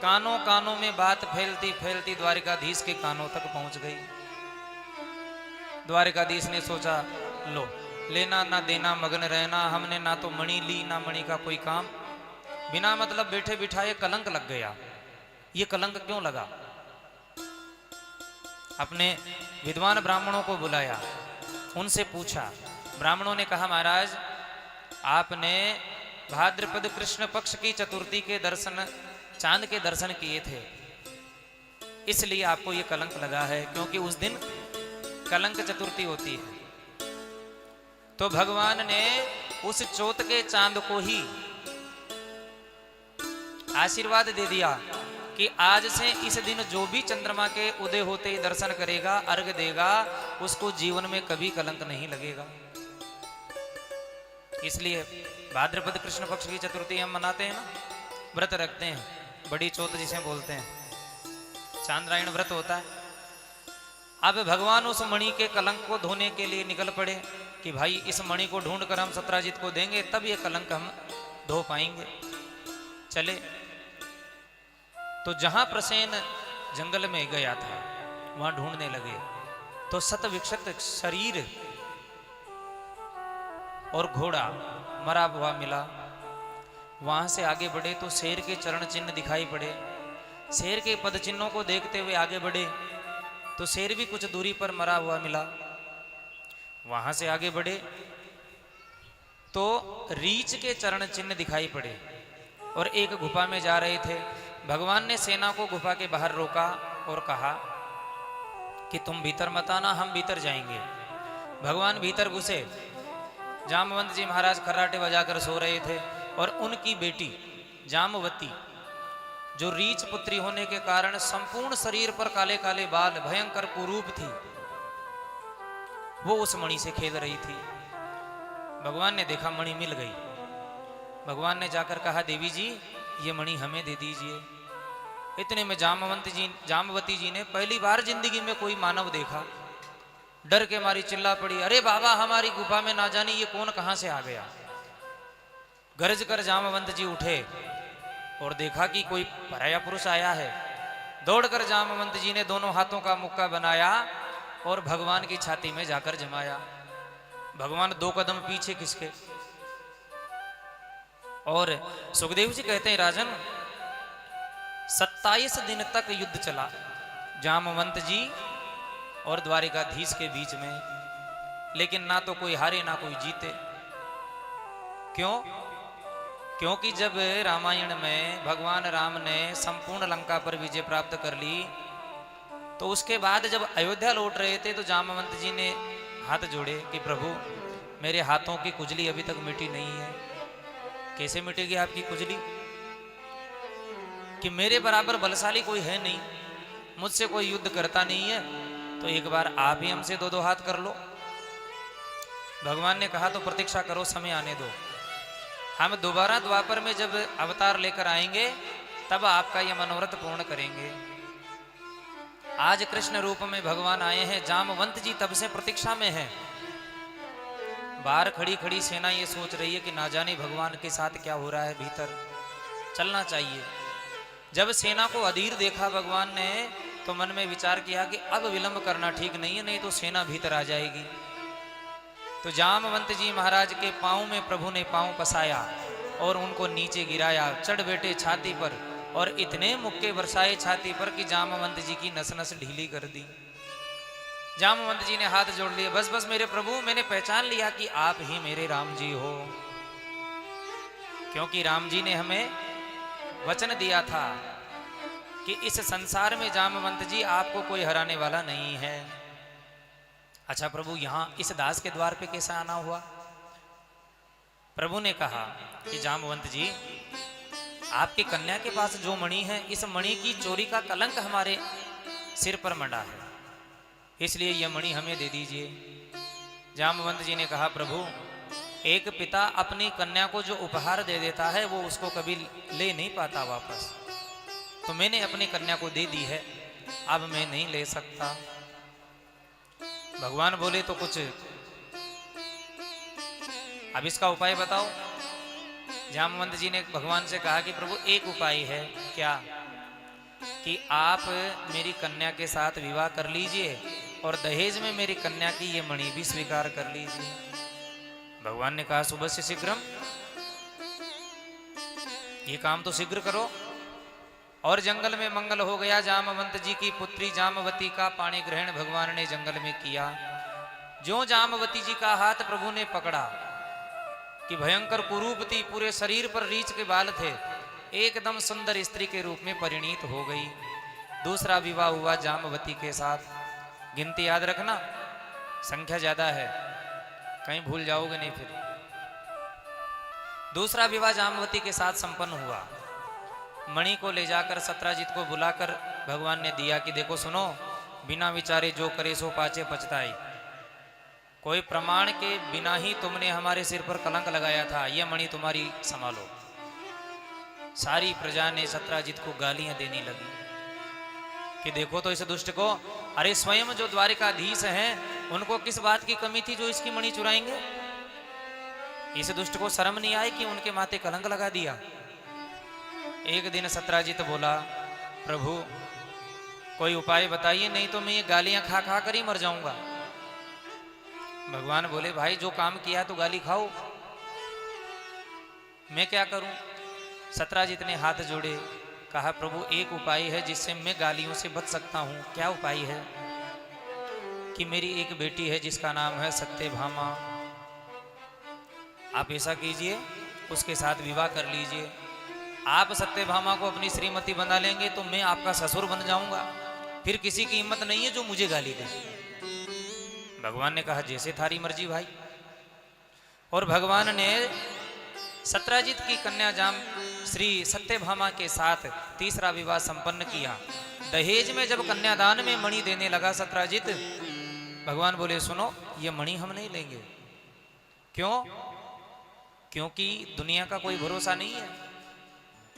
B: कानों कानों में बात फैलती फैलती द्वारिकाधीश के कानों तक पहुंच गई। द्वारिकाधीश ने सोचा, लो लेना ना देना मगन रहना, हमने ना तो मणि ली ना मणि का कोई काम, बिना मतलब बैठे बिठाए कलंक लग गया। ये कलंक क्यों लगा? अपने विद्वान ब्राह्मणों को बुलाया, उनसे पूछा। ब्राह्मणों ने कहा, महाराज आपने भाद्रपद कृष्ण पक्ष की चतुर्थी के दर्शन, चांद के दर्शन किए थे, इसलिए आपको ये कलंक लगा है, क्योंकि उस दिन कलंक चतुर्थी होती है। तो भगवान ने उस चौथ के चांद को ही आशीर्वाद दे दिया कि आज से इस दिन जो भी चंद्रमा के उदय होते ही दर्शन करेगा, अर्घ देगा, उसको जीवन में कभी कलंक नहीं लगेगा। इसलिए भाद्रपद कृष्ण पक्ष की चतुर्थी हम मनाते हैं ना, व्रत रखते हैं, बड़ी चौथ जिसे बोलते हैं, चांद्रायण व्रत होता है। अब भगवान उस मणि के कलंक को धोने के लिए निकल पड़े कि भाई इस मणि को ढूंढकर हम सत्राजित को देंगे, तब ये कलंक हम धो पाएंगे। चले तो जहां प्रसेन जंगल में गया था वहां ढूंढने लगे, तो शत विक्षत शरीर और घोड़ा मरा हुआ मिला। वहां से आगे बढ़े तो शेर के चरण चिन्ह दिखाई पड़े। शेर के पद चिन्हों को देखते हुए आगे बढ़े तो शेर भी कुछ दूरी पर मरा हुआ मिला। वहां से आगे बढ़े तो रीछ के चरण चिन्ह दिखाई पड़े और एक गुफा में जा रहे थे। भगवान ने सेना को गुफा के बाहर रोका और कहा कि तुम भीतर मत आना, हम भीतर जाएंगे। भगवान भीतर घुसे। जामवंत जी महाराज खर्राटे बजाकर सो रहे थे और उनकी बेटी जामवती, जो रीछ पुत्री होने के कारण संपूर्ण शरीर पर काले काले बाल, भयंकर कुरूप थी, वो उस मणि से खेल रही थी। भगवान ने देखा मणि मिल गई। भगवान ने जाकर कहा, देवी जी ये मणि हमें दे दीजिए। इतने में जामवती जी ने पहली बार जिंदगी में कोई मानव देखा, डर के मारी चिल्ला पड़ी, अरे बाबा हमारी गुफा में ना जानी ये कौन कहां से आ गया। गरज कर जामवंत जी उठे और देखा कि कोई पराया पुरुष आया है। दौड़कर जामवंत जी ने दोनों हाथों का मुक्का बनाया और भगवान की छाती में जाकर जमाया। भगवान 2 कदम पीछे खिसके और सुखदेव जी कहते हैं, राजन 27 दिन तक युद्ध चला जामवंत जी और द्वारिकाधीश के बीच में, लेकिन ना तो कोई हारे ना कोई जीते। क्यों? क्योंकि जब रामायण में भगवान राम ने संपूर्ण लंका पर विजय प्राप्त कर ली, तो उसके बाद जब अयोध्या लौट रहे थे तो जामवंत जी ने हाथ जोड़े कि प्रभु मेरे हाथों की कुजली अभी तक मिटी नहीं है। कैसे मिटेगी आपकी कुजली? कि मेरे बराबर बलशाली कोई है नहीं, मुझसे कोई युद्ध करता नहीं है, तो एक बार आप ही हमसे 2-2 हाथ कर लो। भगवान ने कहा तो प्रतीक्षा करो, समय आने दो, हम दोबारा द्वापर में जब अवतार लेकर आएंगे तब आपका यह मनोरथ पूर्ण करेंगे। आज कृष्ण रूप में भगवान आए हैं, जामवंत जी तब से प्रतीक्षा में है। बाहर खड़ी खड़ी सेना ये सोच रही है कि ना जाने भगवान के साथ क्या हो रहा है, भीतर चलना चाहिए। जब सेना को अधीर देखा भगवान ने तो मन में विचार किया कि अब विलंब करना ठीक नहीं है, नहीं तो सेना भीतर आ जाएगी। तो जामवंत जी महाराज के पांव में प्रभु ने पांव पसाया और उनको नीचे गिराया, चढ़ बैठे छाती पर और इतने मुक्के बरसाए छाती पर कि जामवंत जी की नस नस ढीली कर दी। जामवंत जी ने हाथ जोड़ लिए, बस बस मेरे प्रभु, मैंने पहचान लिया कि आप ही मेरे राम जी हो, क्योंकि राम जी ने हमें वचन दिया था कि इस संसार में जामवंत जी आपको कोई हराने वाला नहीं है। अच्छा प्रभु, यहां इस दास के द्वार पे कैसा आना हुआ? प्रभु ने कहा कि जामवंत जी, आपकी कन्या के पास जो मणि है, इस मणि की चोरी का कलंक हमारे सिर पर मंडा है, इसलिए यह मणि हमें दे दीजिए। जामवंत जी ने कहा, प्रभु एक पिता अपनी कन्या को जो उपहार दे देता है वो उसको कभी ले नहीं पाता वापस, तो मैंने अपनी कन्या को दे दी है, अब मैं नहीं ले सकता। भगवान बोले तो कुछ अब इसका उपाय बताओ। जामवंत जी ने भगवान से कहा कि प्रभु एक उपाय है। क्या? कि आप मेरी कन्या के साथ विवाह कर लीजिए और दहेज में मेरी कन्या की ये मणि भी स्वीकार कर लीजिए। भगवान ने कहा, सुबह से शीघ्रम, ये काम तो शीघ्र करो। और जंगल में मंगल हो गया। जामवंत जी की पुत्री जामवती का पाणी ग्रहण भगवान ने जंगल में किया। जो जामवती जी का हाथ प्रभु ने पकड़ा कि भयंकर कुरूप थी, पूरे शरीर पर रीछ के बाल थे, एकदम सुंदर स्त्री के रूप में परिणीत हो गई। दूसरा विवाह हुआ जामवती के साथ। गिनती याद रखना, संख्या ज्यादा है, कहीं भूल जाओगे नहीं फिर। दूसरा विवाह जामवती के साथ संपन्न हुआ। मणि को ले जाकर सत्राजित को बुलाकर भगवान ने दिया कि देखो सुनो, बिना विचारे जो करे सो पाचे पछताए। कोई प्रमाण के बिना ही तुमने हमारे सिर पर कलंक लगाया था, यह मणि तुम्हारी संभालो। सारी प्रजा ने सत्राजित को गालियां देने लगी कि देखो तो इस दुष्ट को, अरे स्वयं जो द्वारिकाधीश हैं उनको किस बात की कमी थी जो इसकी मणि चुराएंगे। इस दुष्ट को शर्म नहीं आई कि उनके माथे कलंक लगा दिया। एक दिन सत्राजित बोला, प्रभु कोई उपाय बताइए, नहीं तो मैं ये गालियां खा खा कर ही मर जाऊंगा। भगवान बोले, भाई जो काम किया तो गाली खाओ, मैं क्या करूं। सत्राजित ने हाथ जोड़े, कहा प्रभु एक उपाय है जिससे मैं गालियों से बच सकता हूं। क्या उपाय है? कि मेरी एक बेटी है जिसका नाम है सत्यभामा, आप ऐसा कीजिए उसके साथ विवाह कर लीजिए। आप सत्यभामा को अपनी श्रीमती बना लेंगे तो मैं आपका ससुर बन जाऊंगा, फिर किसी की हिम्मत नहीं है जो मुझे गाली दे। भगवान ने कहा जैसे थारी मर्जी भाई। और भगवान ने सत्राजित की कन्या जाम श्री सत्यभामा के साथ तीसरा विवाह संपन्न किया। दहेज में जब कन्यादान में मणि देने लगा सत्राजित, भगवान बोले सुनो ये मणि हम नहीं लेंगे। क्यों? क्योंकि दुनिया का कोई भरोसा नहीं है।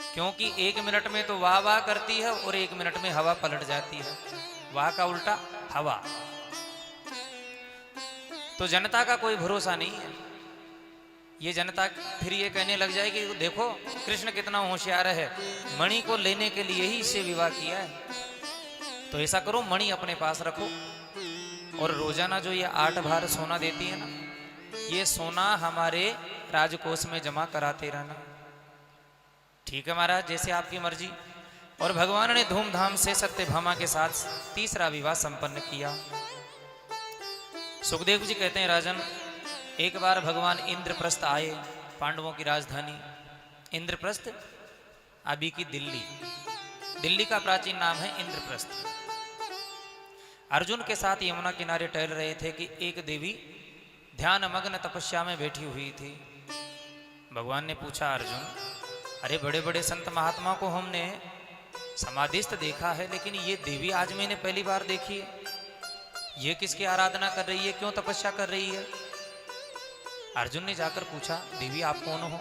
B: क्योंकि एक मिनट में तो वाह वाह करती है और एक मिनट में हवा पलट जाती है। वाह का उल्टा हवा। तो जनता का कोई भरोसा नहीं है। ये जनता फिर ये कहने लग जाएगी देखो कृष्ण कितना होशियार है, मणि को लेने के लिए ही इससे विवाह किया है। तो ऐसा करो मणि अपने पास रखो और रोजाना जो ये 8 भार सोना देती है ना, ये सोना हमारे राजकोष में जमा कराते रहना। ठीक है महाराज, जैसे आपकी मर्जी। और भगवान ने धूमधाम से सत्यभामा के साथ तीसरा विवाह संपन्न किया। सुखदेव जी कहते हैं राजन, एक बार भगवान इंद्रप्रस्थ आए, पांडवों की राजधानी इंद्रप्रस्थ, अभी की दिल्ली। दिल्ली का प्राचीन नाम है इंद्रप्रस्थ। अर्जुन के साथ यमुना किनारे टहल रहे थे कि एक देवी ध्यान मग्न तपस्या में बैठी हुई थी। भगवान ने पूछा अर्जुन, अरे बड़े बड़े संत महात्मा को हमने समाधिस्थ देखा है, लेकिन ये देवी आज मैंने पहली बार देखी है। ये किसकी आराधना कर रही है, क्यों तपस्या कर रही है? अर्जुन ने जाकर पूछा, देवी आप कौन हो?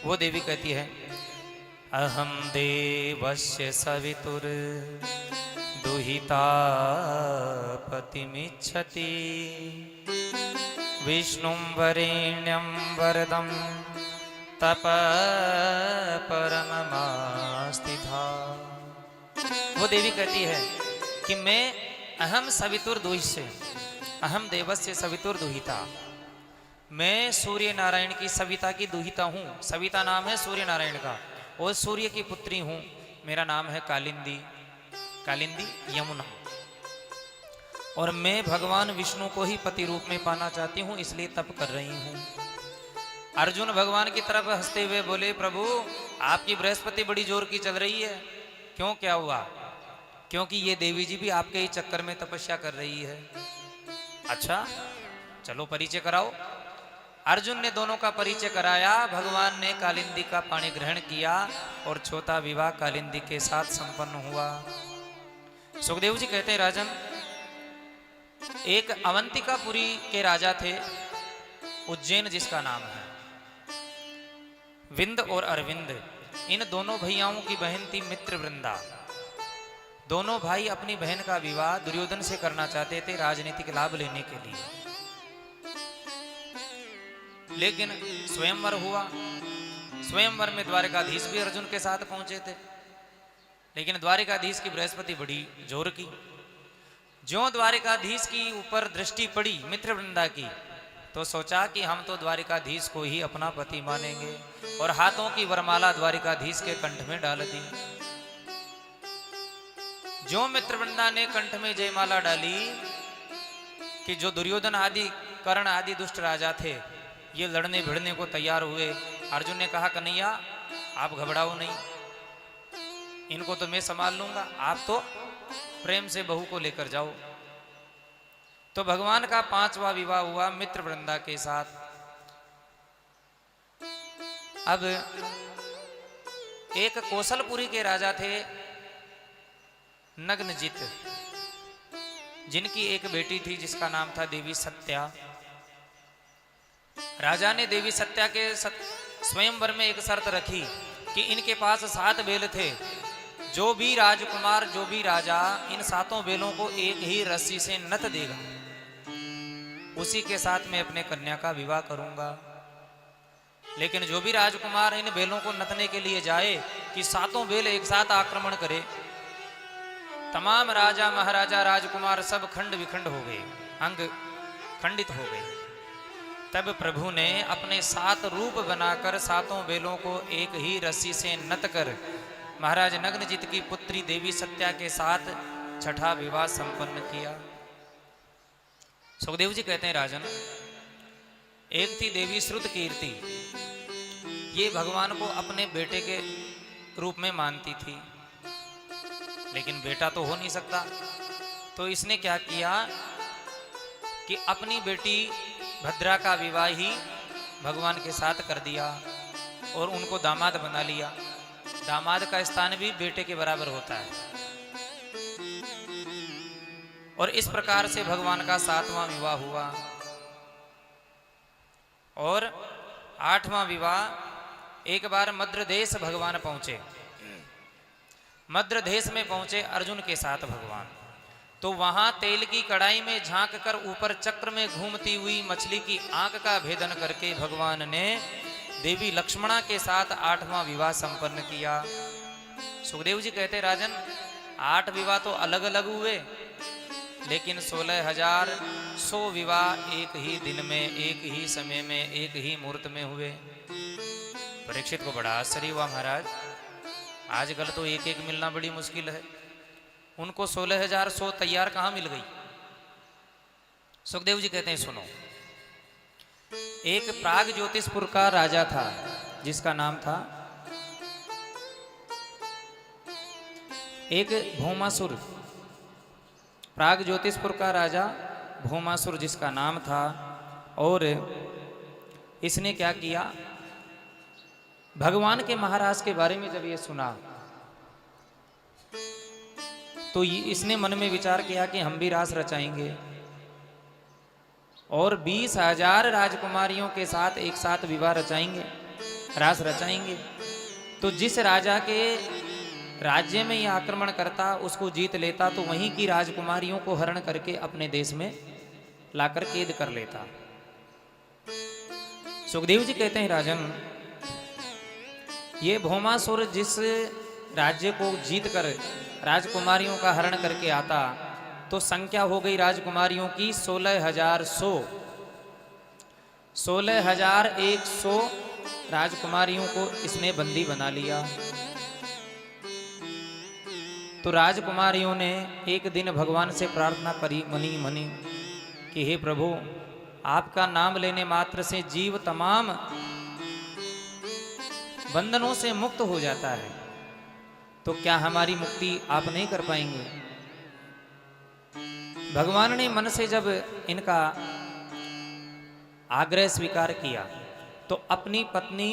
B: वो देवी कहती है, अहम देवस्य सवितुर दुहिता पतिमिच्छति विष्णुं वरेण्यं वरदं तप परममास्तिथा। वो देवी कहती है कि मैं अहम सवितुर दुहिस्य, अहम देवस्य सवितुर दुहिता, मैं सूर्य नारायण की सविता की दुहिता हूँ। सविता नाम है सूर्य नारायण का और सूर्य की पुत्री हूँ। मेरा नाम है कालिंदी, कालिंदी यमुना। और मैं भगवान विष्णु को ही पति रूप में पाना चाहती हूँ, इसलिए तप कर रही हूँ। अर्जुन भगवान की तरफ हंसते हुए बोले, प्रभु आपकी बृहस्पति बड़ी जोर की चल रही है। क्यों, क्या हुआ? क्योंकि ये देवी जी भी आपके ही चक्कर में तपस्या कर रही है। अच्छा चलो परिचय कराओ। अर्जुन ने दोनों का परिचय कराया। भगवान ने कालिंदी का पाणी ग्रहण किया और चौथा विवाह कालिंदी के साथ संपन्न हुआ। सुखदेव जी कहते हैं राजन, एक अवंतिकापुरी के राजा थे, उज्जैन जिसका नाम है। विंद और अरविंद, इन दोनों भैयाओं की बहन थी मित्रवृंदा। दोनों भाई अपनी बहन का विवाह दुर्योधन से करना चाहते थे राजनीतिक लाभ लेने के लिए, लेकिन स्वयंवर हुआ। स्वयंवर में द्वारिकाधीश भी अर्जुन के साथ पहुंचे थे, लेकिन द्वारिकाधीश की बृहस्पति बड़ी जोर की। ज्यों द्वारिकाधीश की ऊपर दृष्टि पड़ी मित्रवृंदा की, तो सोचा कि हम तो द्वारिकाधीश को ही अपना पति मानेंगे, और हाथों की वरमाला द्वारिकाधीश के कंठ में डाल दी। जो मित्रवृंदा ने कंठ में जयमाला डाली कि जो दुर्योधन आदि कर्ण आदि दुष्ट राजा थे ये लड़ने भिड़ने को तैयार हुए। अर्जुन ने कहा, कन्हैया आप घबराओ नहीं, इनको तो मैं संभाल लूंगा, आप तो प्रेम से बहू को लेकर जाओ। तो भगवान का 5वां विवाह हुआ मित्रवृंदा के साथ। अब एक कौशलपुरी के राजा थे नग्नजित, जिनकी एक बेटी थी जिसका नाम था देवी सत्या। राजा ने देवी सत्या के स्वयंवर में एक शर्त रखी कि इनके पास 7 बेल थे, जो भी राजकुमार जो भी राजा इन 7 बेलों को एक ही रस्सी से नत देगा उसी के साथ मैं अपने कन्या का विवाह करूंगा। लेकिन जो भी राजकुमार इन बेलों को नतने के लिए जाए कि 7 बेल एक साथ आक्रमण करे, तमाम राजा महाराजा राजकुमार सब खंड विखंड हो गए, अंग खंडित हो गए। तब प्रभु ने अपने 7 रूप बनाकर 7 बेलों को एक ही रस्सी से नत कर महाराज नग्नजित की पुत्री देवी सत्या के साथ छठा विवाह संपन्न किया। सुखदेव जी कहते हैं राजन, एक थी देवी श्रुत कीर्ति, ये भगवान को अपने बेटे के रूप में मानती थी, लेकिन बेटा तो हो नहीं सकता। तो इसने क्या किया कि अपनी बेटी भद्रा का विवाह ही भगवान के साथ कर दिया और उनको दामाद बना लिया। दामाद का स्थान भी बेटे के बराबर होता है। और इस प्रकार से भगवान का 7वां विवाह हुआ। और 8वां विवाह एक बार मद्र देश भगवान पहुंचे। मद्र देश में पहुंचे अर्जुन के साथ भगवान, तो वहां तेल की कढ़ाई में झांक कर ऊपर चक्र में घूमती हुई मछली की आंख का भेदन करके भगवान ने देवी लक्ष्मणा के साथ 8वां विवाह संपन्न किया। सुखदेव जी कहते राजन, 8 विवाह तो अलग अलग हुए, लेकिन 16,100 विवाह एक ही दिन में, एक ही समय में, एक ही मुहूर्त में हुए। परीक्षित को बड़ा आश्चर्य हुआ, महाराज आजकल तो एक एक मिलना बड़ी मुश्किल है, उनको 16,100 तैयार कहां मिल गई। सुखदेव जी कहते हैं सुनो, एक प्राग ज्योतिषपुर का राजा था जिसका नाम था एक भौमासुर। प्राग ज्योतिषपुर का राजा भौमासुर जिसका नाम था। और इसने क्या किया, भगवान के महाराज के बारे में जब ये सुना तो इसने मन में विचार किया कि हम भी रास रचाएंगे और 20,000 राजकुमारियों के साथ एक साथ विवाह रचाएंगे, रास रचाएंगे। तो जिस राजा के राज्य में यह आक्रमण करता, उसको जीत लेता, तो वहीं की राजकुमारियों को हरण करके अपने देश में लाकर कैद कर लेता। सुखदेव जी कहते हैं राजन, ये भौमासुर जिस राज्य को जीत कर राजकुमारियों का हरण करके आता, तो संख्या हो गई राजकुमारियों की 16,100। 16,100 राजकुमारियों को इसने बंदी बना लिया। तो राजकुमारियों ने एक दिन भगवान से प्रार्थना करी मनी मनी कि हे प्रभु, आपका नाम लेने मात्र से जीव तमाम बंधनों से मुक्त हो जाता है, तो क्या हमारी मुक्ति आप नहीं कर पाएंगे। भगवान ने मन से जब इनका आग्रह स्वीकार किया, तो अपनी पत्नी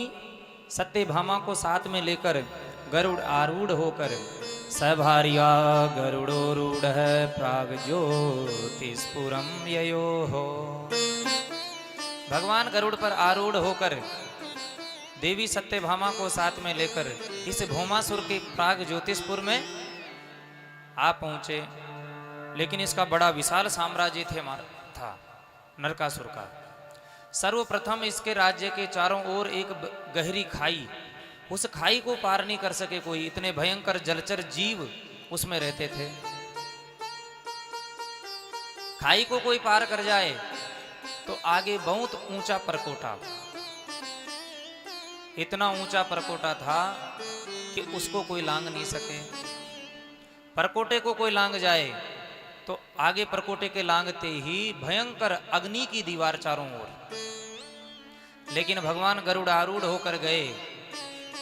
B: सत्यभामा को साथ में लेकर गरुड़ आरूढ़ होकर, सभार्या गरुड़ोरूढ़ प्राग ज्योतिषपुरम ययो हो। भगवान गरुड़ पर आरूढ़ होकर देवी सत्यभामा को साथ में लेकर इस भौमासुर के प्राग ज्योतिषपुर में आ पहुंचे। लेकिन इसका बड़ा विशाल साम्राज्य था नरकासुर का। सर्वप्रथम इसके राज्य के चारों ओर एक गहरी खाई, उस खाई को पार नहीं कर सके कोई, इतने भयंकर जलचर जीव उसमें रहते थे। खाई को कोई पार कर जाए तो आगे बहुत ऊंचा परकोटा, इतना ऊंचा परकोटा था कि उसको कोई लांग नहीं सके। परकोटे को कोई लांग जाए तो आगे परकोटे के लांगते ही भयंकर अग्नि की दीवार चारों ओर। लेकिन भगवान गरुड़ आरूढ़ होकर गए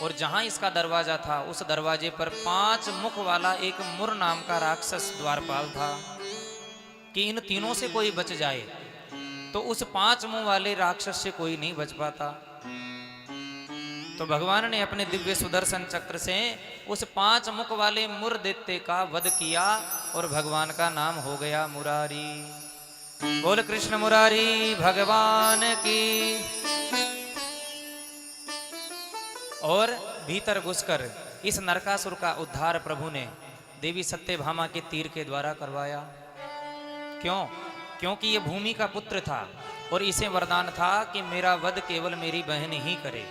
B: और जहां इसका दरवाजा था, उस दरवाजे पर 5 मुख वाला एक मुर नाम का राक्षस द्वारपाल था कि इन तीनों से कोई बच जाए, तो उस 5 मुंह वाले राक्षस से कोई नहीं बच पाता। तो तो भगवान ने अपने दिव्य सुदर्शन चक्र से उस 5 मुख वाले मुर दैत्य का वध किया और भगवान का नाम हो गया मुरारी। बोल कृष्ण मुरारी भगवान की। और भीतर घुसकर इस नरकासुर का उद्धार प्रभु ने देवी सत्यभामा के तीर के द्वारा करवाया। क्यों? क्योंकि ये भूमि का पुत्र था और इसे वरदान था कि मेरा वध केवल मेरी बहन ही करे।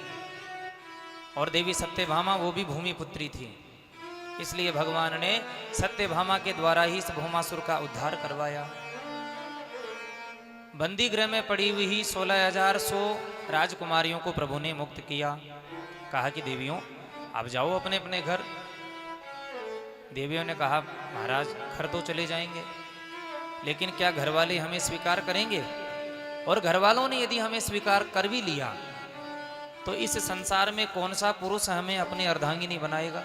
B: और देवी सत्यभामा वो भी भूमि पुत्री थी, इसलिए भगवान ने सत्यभामा के द्वारा ही इस भौमासुर का उद्धार करवाया। बंदी गृह में पड़ी हुई 16,100 राजकुमारियों को प्रभु ने मुक्त किया। कहा कि देवियों आप जाओ अपने अपने घर। देवियों ने कहा महाराज घर तो चले जाएंगे, लेकिन क्या घर वाले हमें स्वीकार करेंगे? और घर वालों ने यदि हमें स्वीकार कर भी लिया तो इस संसार में कौन सा पुरुष हमें अपनी अर्धांगिनी बनाएगा?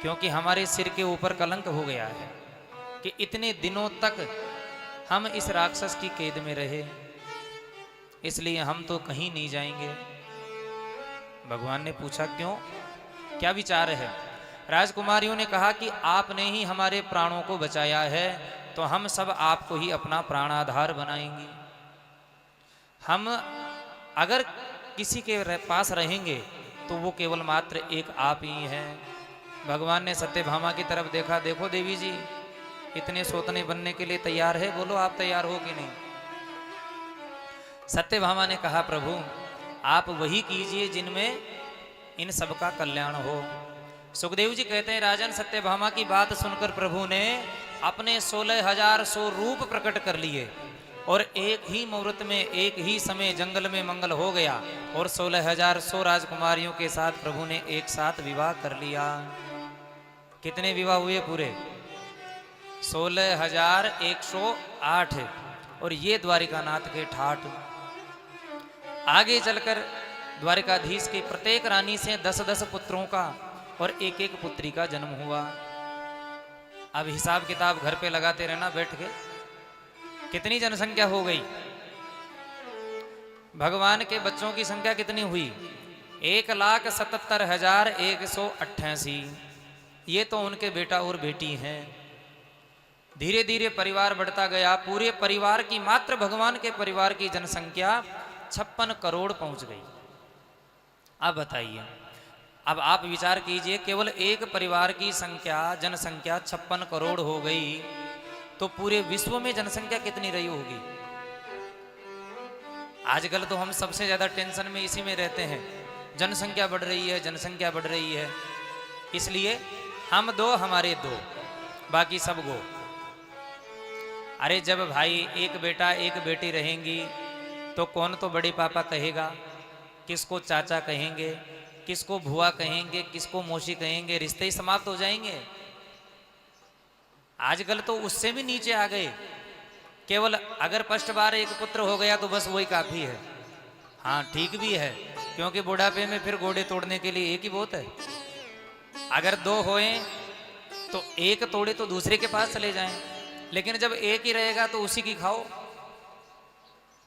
B: क्योंकि हमारे सिर के ऊपर कलंक हो गया है कि इतने दिनों तक हम इस राक्षस की कैद में रहे, इसलिए हम तो कहीं नहीं जाएंगे। भगवान ने पूछा क्यों, क्या विचार है? राजकुमारियों ने कहा कि आपने ही हमारे प्राणों को बचाया है, तो हम सब आपको ही अपना प्राणाधार बनाएंगे। हम अगर किसी के पास रहेंगे तो वो केवल मात्र एक आप ही हैं। भगवान ने सत्यभामा की तरफ देखा, देखो देवी जी इतने सोतने बनने के लिए तैयार है, बोलो आप तैयार हो कि नहीं? सत्यभामा ने कहा प्रभु आप वही कीजिए जिनमें इन सब का कल्याण हो। सुखदेव जी कहते हैं राजन सत्यभामा की बात सुनकर प्रभु ने अपने 16,100 रूप प्रकट कर लिए और एक ही मुहूर्त में एक ही समय जंगल में मंगल हो गया और 16,100 राजकुमारियों के साथ प्रभु ने एक साथ विवाह कर लिया। कितने विवाह हुए? पूरे 16,108। और ये द्वारिकानाथ के ठाठ। आगे चलकर द्वारिकाधीश के प्रत्येक रानी से 10-10 पुत्रों का और एक एक पुत्री का जन्म हुआ। अब हिसाब किताब घर पे लगाते रहना बैठ के, कितनी जनसंख्या हो गई? भगवान के बच्चों की संख्या कितनी हुई? 1,77,188। ये तो उनके बेटा और बेटी हैं। धीरे धीरे परिवार बढ़ता गया। पूरे परिवार की, मात्र भगवान के परिवार की जनसंख्या 56 करोड़ पहुंच गई। अब बताइए, अब आप विचार कीजिए, केवल एक परिवार की संख्या, जनसंख्या 56 करोड़ हो गई तो पूरे विश्व में जनसंख्या कितनी रही होगी? आजकल तो हम सबसे ज्यादा टेंशन में इसी में रहते हैं, जनसंख्या बढ़ रही है, जनसंख्या बढ़ रही है। इसलिए हम दो हमारे दो, बाकी सब गो। अरे जब भाई एक बेटा एक बेटी रहेंगी तो कौन तो बड़े पापा कहेगा, किसको चाचा कहेंगे, किसको भुआ कहेंगे, किसको मौसी कहेंगे, रिश्ते ही समाप्त हो जाएंगे। आजकल तो उससे भी नीचे आ गए, केवल अगर फर्स्ट बार एक पुत्र हो गया तो बस वही काफी है। हाँ ठीक भी है, क्योंकि बुढ़ापे में फिर गोड़े तोड़ने के लिए एक ही बहुत है। अगर दो होए तो एक तोड़े तो दूसरे के पास चले जाएं, लेकिन जब एक ही रहेगा तो उसी की खाओ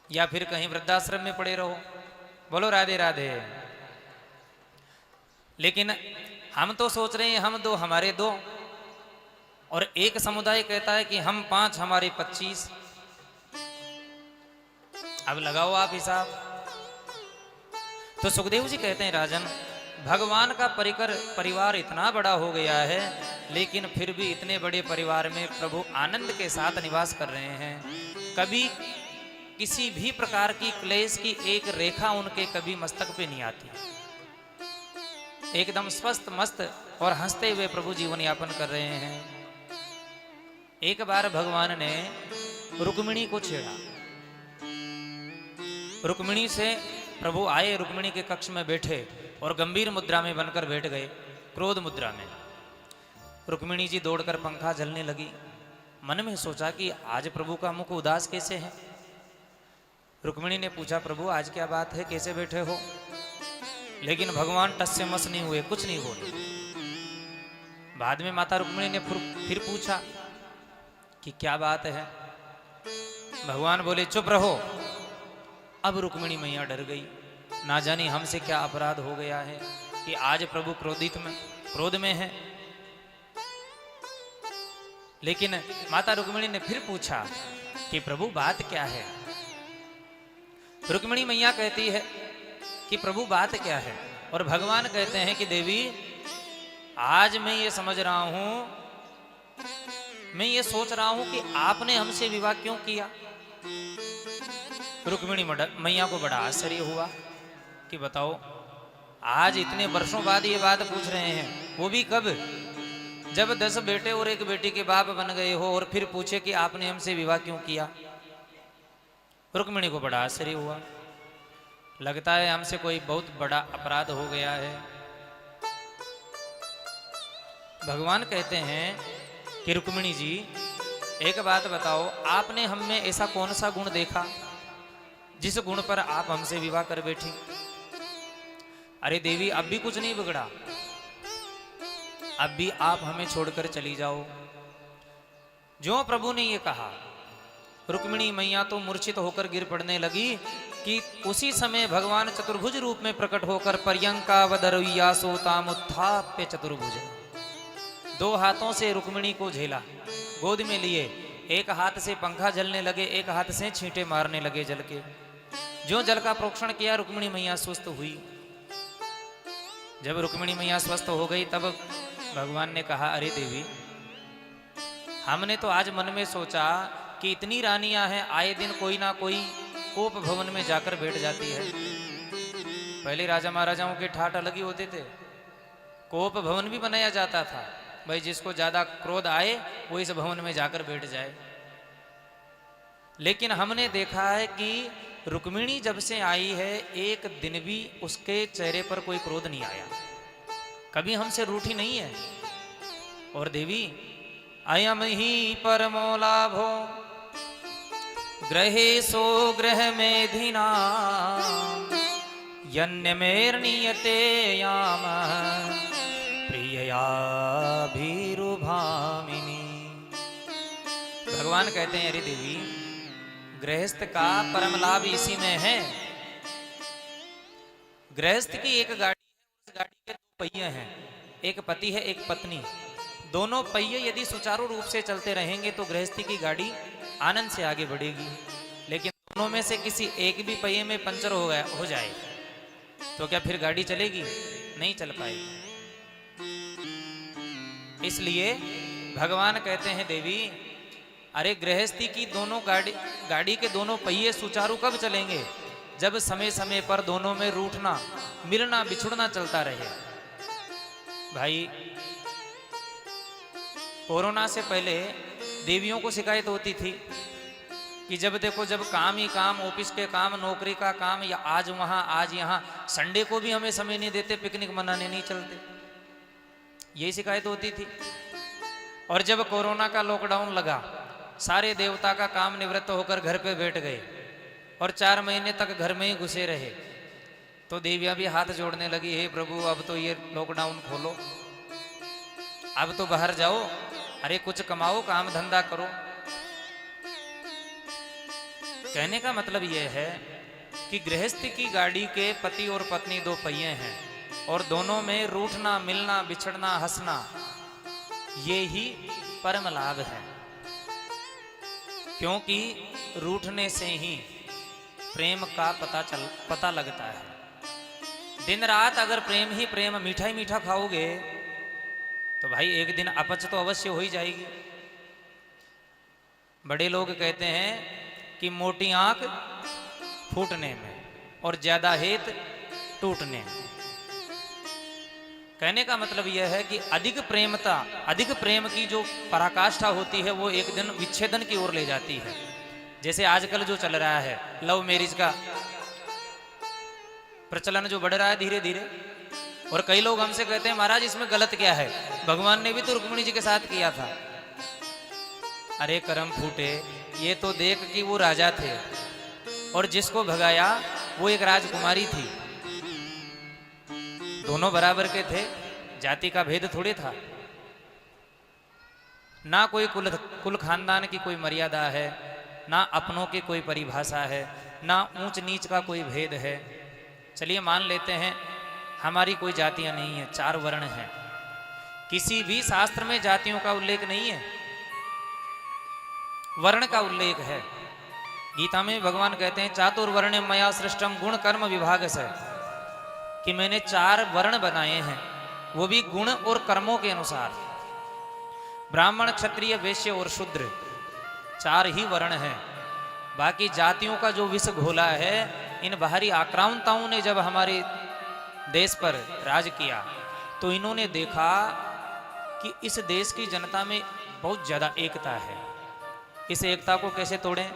B: या फिर कहीं वृद्धाश्रम में पड़े रहो। बोलो राधे राधे। लेकिन हम तो सोच रहे हैं हम दो हमारे दो, और एक समुदाय कहता है कि हम 5 हमारे 25। अब लगाओ आप हिसाब। तो सुखदेव जी कहते हैं राजन, भगवान का परिवार इतना बड़ा हो गया है, लेकिन फिर भी इतने बड़े परिवार में प्रभु आनंद के साथ निवास कर रहे हैं। कभी किसी भी प्रकार की क्लेश की एक रेखा उनके कभी मस्तक पे नहीं आती। एकदम स्वस्थ मस्त और हंसते हुए प्रभु जीवन यापन कर रहे हैं। एक बार भगवान ने रुक्मिणी को छेड़ा। रुक्मिणी से प्रभु आए, रुक्मिणी के कक्ष में बैठे और गंभीर मुद्रा में बनकर बैठ गए, क्रोध मुद्रा में। रुक्मिणी जी दौड़कर पंखा झलने लगी। मन में सोचा कि आज प्रभु का मुख उदास कैसे है। रुक्मिणी ने पूछा प्रभु आज क्या बात है, कैसे बैठे हो? लेकिन भगवान टस से मस नहीं हुए, कुछ नहीं बोले। बाद में माता रुक्मिणी ने फिर पूछा कि क्या बात है। भगवान बोले चुप रहो। अब रुक्मिणी मैया डर गई, ना जाने हमसे क्या अपराध हो गया है कि आज प्रभु क्रोध में है। लेकिन माता रुक्मिणी ने फिर पूछा कि प्रभु बात क्या है। रुक्मिणी मैया कहती है कि प्रभु बात क्या है, और भगवान कहते हैं कि देवी आज मैं ये समझ रहा हूं, मैं ये सोच रहा हूं कि आपने हमसे विवाह क्यों किया। रुक्मिणी मैया को बड़ा आश्चर्य हुआ कि बताओ आज इतने वर्षों बाद ये बात पूछ रहे हैं, वो भी कब, जब 10 बेटे और एक बेटी के बाप बन गए हो, और फिर पूछे कि आपने हमसे विवाह क्यों किया। रुक्मिणी को बड़ा आश्चर्य हुआ, लगता है हमसे कोई बहुत बड़ा अपराध हो गया है। भगवान कहते हैं कि रुक्मिणी जी एक बात बताओ, आपने हम में ऐसा कौन सा गुण देखा जिस गुण पर आप हमसे विवाह कर बैठी। अरे देवी अब भी कुछ नहीं बिगड़ा, अब भी आप हमें छोड़कर चली जाओ। जो प्रभु ने ये कहा, रुक्मिणी मैया तो मूर्छित होकर गिर पड़ने लगी कि उसी समय भगवान चतुर्भुज रूप में प्रकट होकर पर्यंकावदरय्या सोतामुत्थाप्य चतुर्भुज, 2 हाथों से रुक्मिणी को झेला, गोद में लिए, एक हाथ से पंखा झलने लगे, एक हाथ से छींटे मारने लगे जल के। जो जल का प्रोक्षण किया रुक्मिणी मैया स्वस्थ हुई। जब रुक्मिणी मैया स्वस्थ हो गई तब भगवान ने कहा, अरे देवी हमने तो आज मन में सोचा कि इतनी रानियां हैं, आए दिन कोई ना कोई कोप भवन में जाकर बैठ जाती है। पहले राजा महाराजाओं के ठाट अलग ही होते थे, कोप भवन भी बनाया जाता था, भाई जिसको ज्यादा क्रोध आए वो इस भवन में जाकर बैठ जाए। लेकिन हमने देखा है कि रुक्मिणी जब से आई है एक दिन भी उसके चेहरे पर कोई क्रोध नहीं आया, कभी हमसे रूठी नहीं है। और देवी अयम ही परमो लाभो ग्रहे सो ग्रह मेधिना यन्यमेर्नियते याम प्रियया भीरुभामिनी। भगवान कहते हैं, अरे देवी गृहस्थ का परम लाभ इसी में है। गृहस्थ की एक गाड़ी है, उस गाड़ी के 2 पहिए हैं, एक पति है एक पत्नी। दोनों पहिए यदि सुचारू रूप से चलते रहेंगे तो गृहस्थी की गाड़ी आनंद से आगे बढ़ेगी। लेकिन दोनों में से किसी एक भी पहिए में पंचर हो जाए तो क्या फिर गाड़ी चलेगी? नहीं चल पाएगी। इसलिए भगवान कहते हैं, देवी अरे गृहस्थी की दोनों गाड़ी के दोनों पहिए सुचारू कब चलेंगे? जब समय समय पर दोनों में रूठना मिलना बिछुड़ना चलता रहे। भाई कोरोना से पहले देवियों को शिकायत होती थी कि जब देखो जब काम ही काम, ऑफिस के काम, नौकरी का काम, या आज वहां आज यहां, संडे को भी हमें समय नहीं देते, पिकनिक मनाने नहीं चलते, यही शिकायत होती थी। और जब कोरोना का लॉकडाउन लगा, सारे देवता का काम निवृत्त होकर घर पे बैठ गए और 4 महीने तक घर में ही घुसे रहे, तो देवियां भी हाथ जोड़ने लगी, हे प्रभु अब तो ये लॉकडाउन खोलो, अब तो बाहर जाओ, अरे कुछ कमाओ, काम धंधा करो। कहने का मतलब यह है कि गृहस्थ की गाड़ी के पति और पत्नी 2 पहिए हैं और दोनों में रूठना मिलना बिछड़ना हंसना, ये ही परम लाभ है। क्योंकि रूठने से ही प्रेम का पता लगता है। दिन रात अगर प्रेम ही प्रेम, मीठा ही मीठा खाओगे तो भाई एक दिन अपच तो अवश्य हो ही जाएगी। बड़े लोग कहते हैं कि मोटी आंख फूटने में और ज्यादा हेत टूटने में। कहने का मतलब यह है कि अधिक प्रेम की जो पराकाष्ठा होती है वो एक दिन विच्छेदन की ओर ले जाती है। जैसे आजकल जो चल रहा है लव मैरिज का प्रचलन जो बढ़ रहा है धीरे धीरे, और कई लोग हमसे कहते हैं महाराज इसमें गलत क्या है, भगवान ने भी तो रुक्मिणी जी के साथ किया था। अरे करम फूटे, ये तो देख कि वो राजा थे और जिसको भगाया वो एक राजकुमारी थी, दोनों बराबर के थे, जाति का भेद थोड़े था। ना कोई कुल खानदान की कोई मर्यादा है, ना अपनों की कोई परिभाषा है, ना ऊंच नीच का कोई भेद है। चलिए मान लेते हैं हमारी कोई जातियां नहीं है, 4 वर्ण हैं। किसी भी शास्त्र में जातियों का उल्लेख नहीं है, वर्ण का उल्लेख है। गीता में भगवान कहते हैं चातुर्वर्ण मया सृष्टम गुण कर्म विभाग से, कि मैंने 4 वर्ण बनाए हैं, वो भी गुण और कर्मों के अनुसार। ब्राह्मण, क्षत्रिय, वैश्य और शूद्र 4 ही वर्ण हैं। बाकी जातियों का जो विष घोला है, इन बाहरी आक्रांताओं ने जब हमारे देश पर राज किया तो इन्होंने देखा कि इस देश की जनता में बहुत ज़्यादा एकता है। इस एकता को कैसे तोड़ें?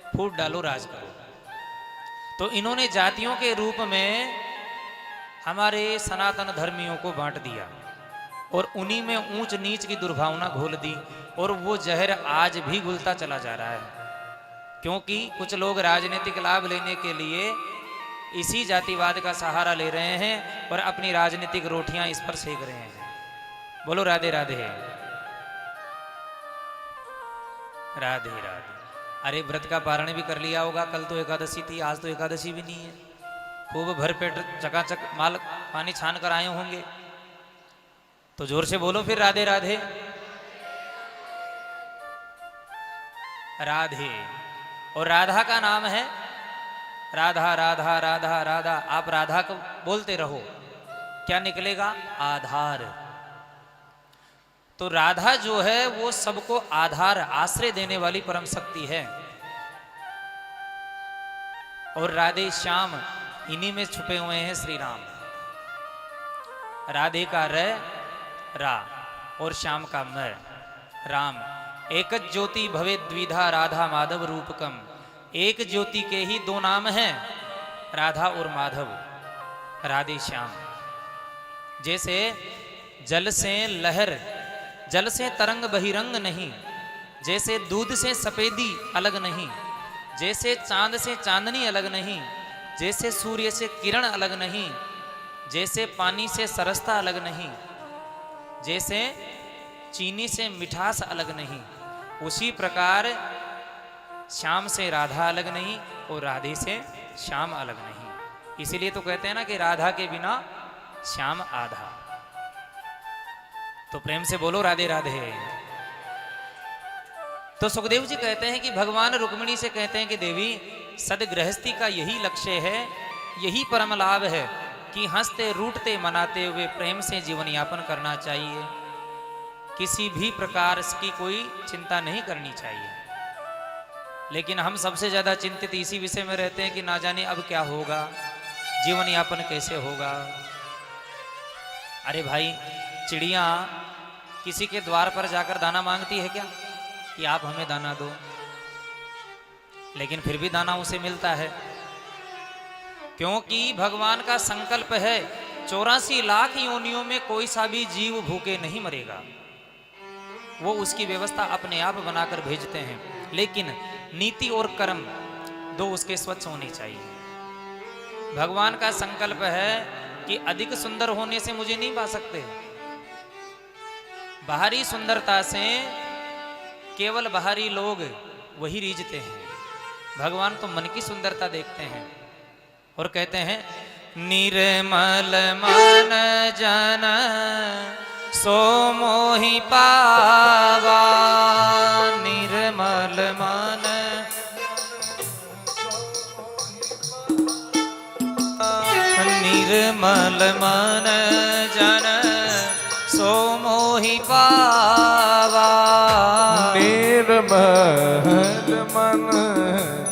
B: फूट डालो, राज करो। तो इन्होंने जातियों के रूप में हमारे सनातन धर्मियों को बांट दिया और उन्हीं में ऊंच नीच की दुर्भावना घोल दी, और वो जहर आज भी घुलता चला जा रहा है। क्योंकि कुछ लोग राजनीतिक लाभ लेने के लिए इसी जातिवाद का सहारा ले रहे हैं और अपनी राजनीतिक रोटियां इस पर सेक रहे हैं। बोलो राधे राधे, राधे राधे। अरे व्रत का पारण भी कर लिया होगा, कल तो एकादशी थी, आज तो एकादशी भी नहीं है। खूब भरपेट चकाचक माल पानी छान कर आए होंगे, तो जोर से बोलो फिर राधे राधे। राधे और राधा का नाम है राधा राधा राधा राधा। आप राधा को बोलते रहो, क्या निकलेगा? आधार। तो राधा जो है वो सबको आधार, आश्रय देने वाली परम शक्ति है। और राधे श्याम, इन्हीं में छुपे हुए हैं श्री राम। राधे का रा और श्याम का म, राम। एक ज्योति भवे द्विधा राधा माधव रूपकम। एक ज्योति के ही 2 नाम हैं, राधा और माधव, राधे श्याम। जैसे जल से लहर, जल से तरंग बहिरंग नहीं, जैसे दूध से सफेदी अलग नहीं, जैसे चांद से चांदनी अलग नहीं, जैसे सूर्य से किरण अलग नहीं, जैसे पानी से सरसता अलग नहीं, जैसे चीनी से मिठास अलग नहीं, उसी प्रकार श्याम से राधा अलग नहीं और राधे से श्याम अलग नहीं। इसीलिए तो कहते हैं ना कि राधा के बिना श्याम आधा। तो प्रेम से बोलो राधे राधे। तो सुखदेव जी कहते हैं कि भगवान रुक्मिणी से कहते हैं कि देवी, सदगृहस्थी का यही लक्ष्य है, यही परम लाभ है कि हंसते रूठते मनाते हुए प्रेम से जीवन यापन करना चाहिए। किसी भी प्रकार की कोई चिंता नहीं करनी चाहिए। लेकिन हम सबसे ज्यादा चिंतित इसी विषय में रहते हैं कि ना जाने अब क्या होगा, जीवन यापन कैसे होगा। अरे भाई, चिड़िया किसी के द्वार पर जाकर दाना मांगती है क्या कि आप हमें दाना दो? लेकिन फिर भी दाना उसे मिलता है, क्योंकि भगवान का संकल्प है 84 लाख योनियों में कोई सा भी जीव भूखे नहीं मरेगा। वो उसकी व्यवस्था अपने आप बनाकर भेजते हैं। लेकिन नीति और कर्म 2 उसके स्वच्छ होने चाहिए। भगवान का संकल्प है कि अधिक सुंदर होने से मुझे नहीं पा सकते। बाहरी सुंदरता से केवल बाहरी लोग वही रीझते हैं, भगवान तो मन की सुंदरता देखते हैं। और कहते हैं निर्मल मन जन सो मोहि पावा। निर्मल मन निर्मल मन जन सो मोहि पावा।
A: निर्मल मन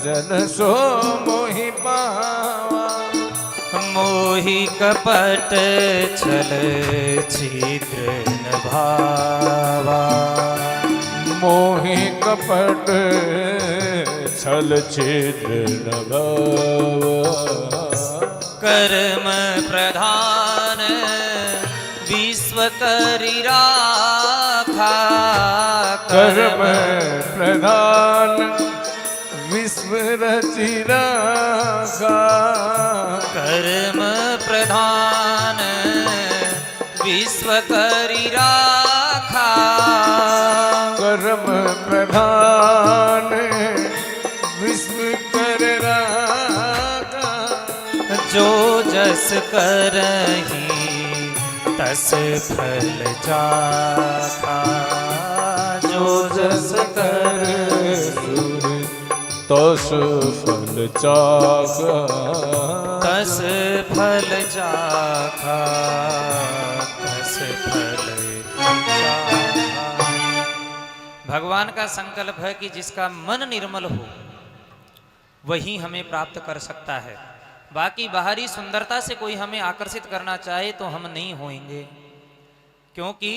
A: जन सो मोहि पावा।
B: मोहि कपट छल छिद्र न भावा।
A: मोहि कपट छल छिद्र न भावा।
B: कर्म प्रधान विश्व करि राखा।
A: कर्म प्रधान विश्व रचि राखा।
B: कर्म प्रधान विश्व करि राखा।
A: कर्म प्रधान विश्व कर राखा।
B: जो जस करही तस फल चाखा, जो जस करही
A: तस फल चाखा,
B: तस फल चाखा, तस फल चाखा। भगवान का संकल्प है कि जिसका मन निर्मल हो वही हमें प्राप्त कर सकता है। बाकी बाहरी सुंदरता से कोई हमें आकर्षित करना चाहे तो हम नहीं होंगे, क्योंकि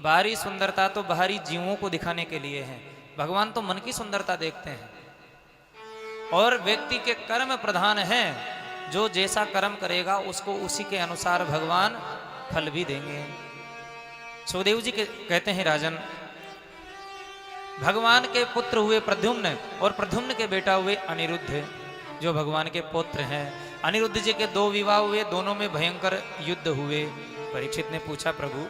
B: बाहरी सुंदरता तो बाहरी जीवों को दिखाने के लिए है। भगवान तो मन की सुंदरता देखते हैं और व्यक्ति के कर्म प्रधान हैं। जो जैसा कर्म करेगा उसको उसी के अनुसार भगवान फल भी देंगे। सुखदेव जी कहते हैं, राजन, भगवान के पुत्र हुए प्रद्युम्न और प्रद्युम्न के बेटा हुए अनिरुद्ध, जो भगवान के पुत्र हैं। अनिरुद्ध जी के 2 विवाह हुए, दोनों में भयंकर युद्ध हुए। परीक्षित ने पूछा, प्रभु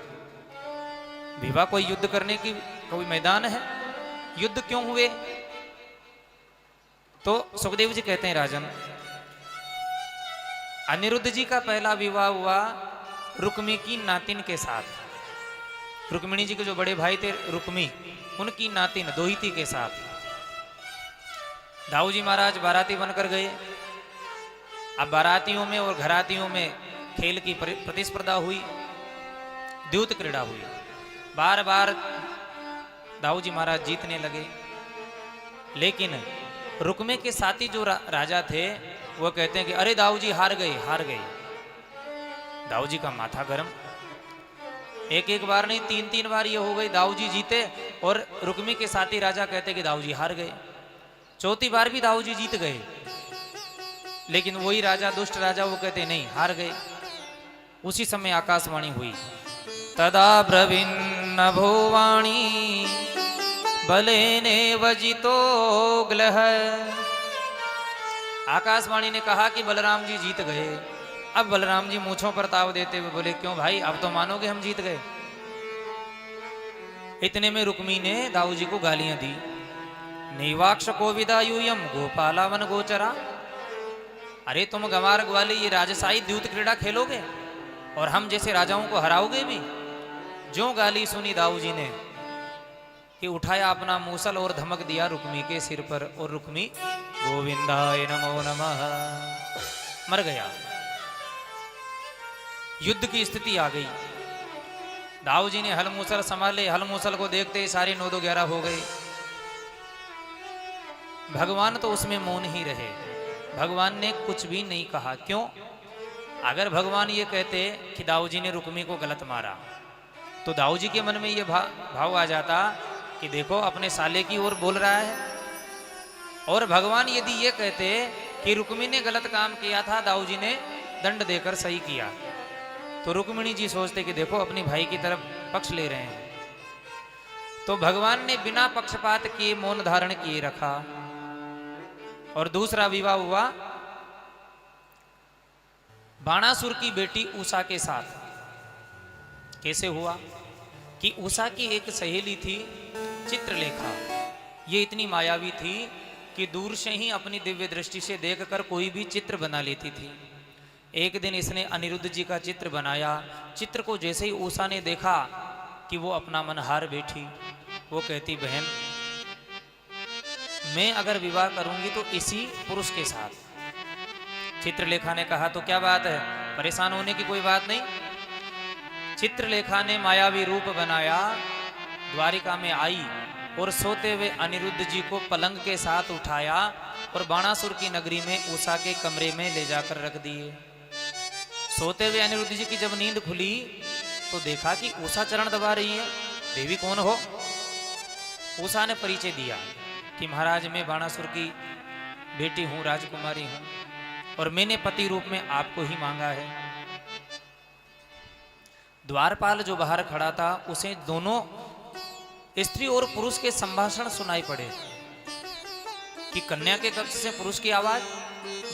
B: विवाह कोई युद्ध करने की कोई मैदान है, युद्ध क्यों हुए? तो सुखदेव जी कहते हैं, राजन, अनिरुद्ध जी का पहला विवाह हुआ रुक्मी की नातिन के साथ। रुक्मिणी जी के जो बड़े भाई थे रुक्मी, उनकी नातिन दोहिती के साथ। दाऊ जी महाराज बाराती बनकर गए। अब बारातियों में और घरातियों में खेल की प्रतिस्पर्धा हुई, द्यूत क्रीड़ा हुई। बार बार दाऊ जी महाराज जीतने लगे, लेकिन रुक्मे के साथी जो राजा थे वो कहते हैं कि अरे दाऊ जी हार गए, हार गए। दाऊ जी का माथा गरम, एक बार नहीं 3 बार ये हो गई, दाऊ जी जीते और रुक्मी के साथी राजा कहते कि दाऊ जी हार गए। चौथी बार भी दाऊ जी जीत गए, लेकिन वही राजा, दुष्ट राजा, वो कहते नहीं हार गए। उसी समय आकाशवाणी हुई, तदा ब्रवीन्न भोवाणी बलेने वजितो ग्लह। आकाशवाणी ने कहा कि बलराम जी जीत गए। अब बलराम जी मूंछों पर ताव देते हुए बोले, क्यों भाई, अब तो मानोगे हम जीत गए? इतने में रुक्मी ने दाऊ जी को गालियां दी। नैवाक्ष को विदायूयम गोपालावन गोचरा। अरे तुम गंवार ग्वाले ये राजशाही द्यूत क्रीड़ा खेलोगे और हम जैसे राजाओं को हराओगे भी? जो गाली सुनी दाऊ जी ने कि उठाया अपना मूसल और धमक दिया रुक्मी के सिर पर, और रुक्मी गोविंदाय नमो नमः मर गया। युद्ध की स्थिति आ गई। दाऊ जी ने हल मूसल संभाले, हल मूसल को देखते ही सारे 9-11 हो गए। भगवान तो उसमें मौन ही रहे, भगवान ने कुछ भी नहीं कहा। क्यों? अगर भगवान ये कहते कि दाऊ जी ने रुक्मी को गलत मारा, तो दाऊ जी के मन में ये भाव आ जाता कि देखो अपने साले की ओर बोल रहा है। और भगवान यदि ये कहते कि रुक्मी ने गलत काम किया था, दाऊ जी ने दंड देकर सही किया, तो रुक्मिणी जी सोचते कि देखो अपनी भाई की तरफ पक्ष ले रहे हैं। तो भगवान ने बिना पक्षपात किए मौन धारण किए रखा। और दूसरा विवाह हुआ बाणासुर की बेटी उषा के साथ। कैसे हुआ कि उषा की एक सहेली थी चित्रलेखा। ये इतनी मायावी थी कि दूर से ही अपनी दिव्य दृष्टि से देखकर कोई भी चित्र बना लेती थी। एक दिन इसने अनिरुद्ध जी का चित्र बनाया। चित्र को जैसे ही उषा ने देखा कि वो अपना मन हार बैठी। वो कहती, बहन मैं अगर विवाह करूंगी तो इसी पुरुष के साथ। चित्रलेखा ने कहा, तो क्या बात है, परेशान होने की कोई बात नहीं। चित्रलेखा ने मायावी रूप बनाया, द्वारिका में आई और सोते हुए अनिरुद्ध जी को पलंग के साथ उठाया और बाणासुर की नगरी में उषा के कमरे में ले जाकर रख दिए। सोते हुए अनिरुद्ध जी की जब नींद खुली तो देखा कि उषा चरण दबा रही है। देवी कौन हो? उषा ने परिचय दिया कि महाराज मैं बाणासुर की बेटी हूं, राजकुमारी हूं, और मैंने पति रूप में आपको ही मांगा है। द्वारपाल जो बाहर खड़ा था उसे दोनों स्त्री और पुरुष के संभाषण सुनाई पड़े कि कन्या के कक्ष से पुरुष की आवाज।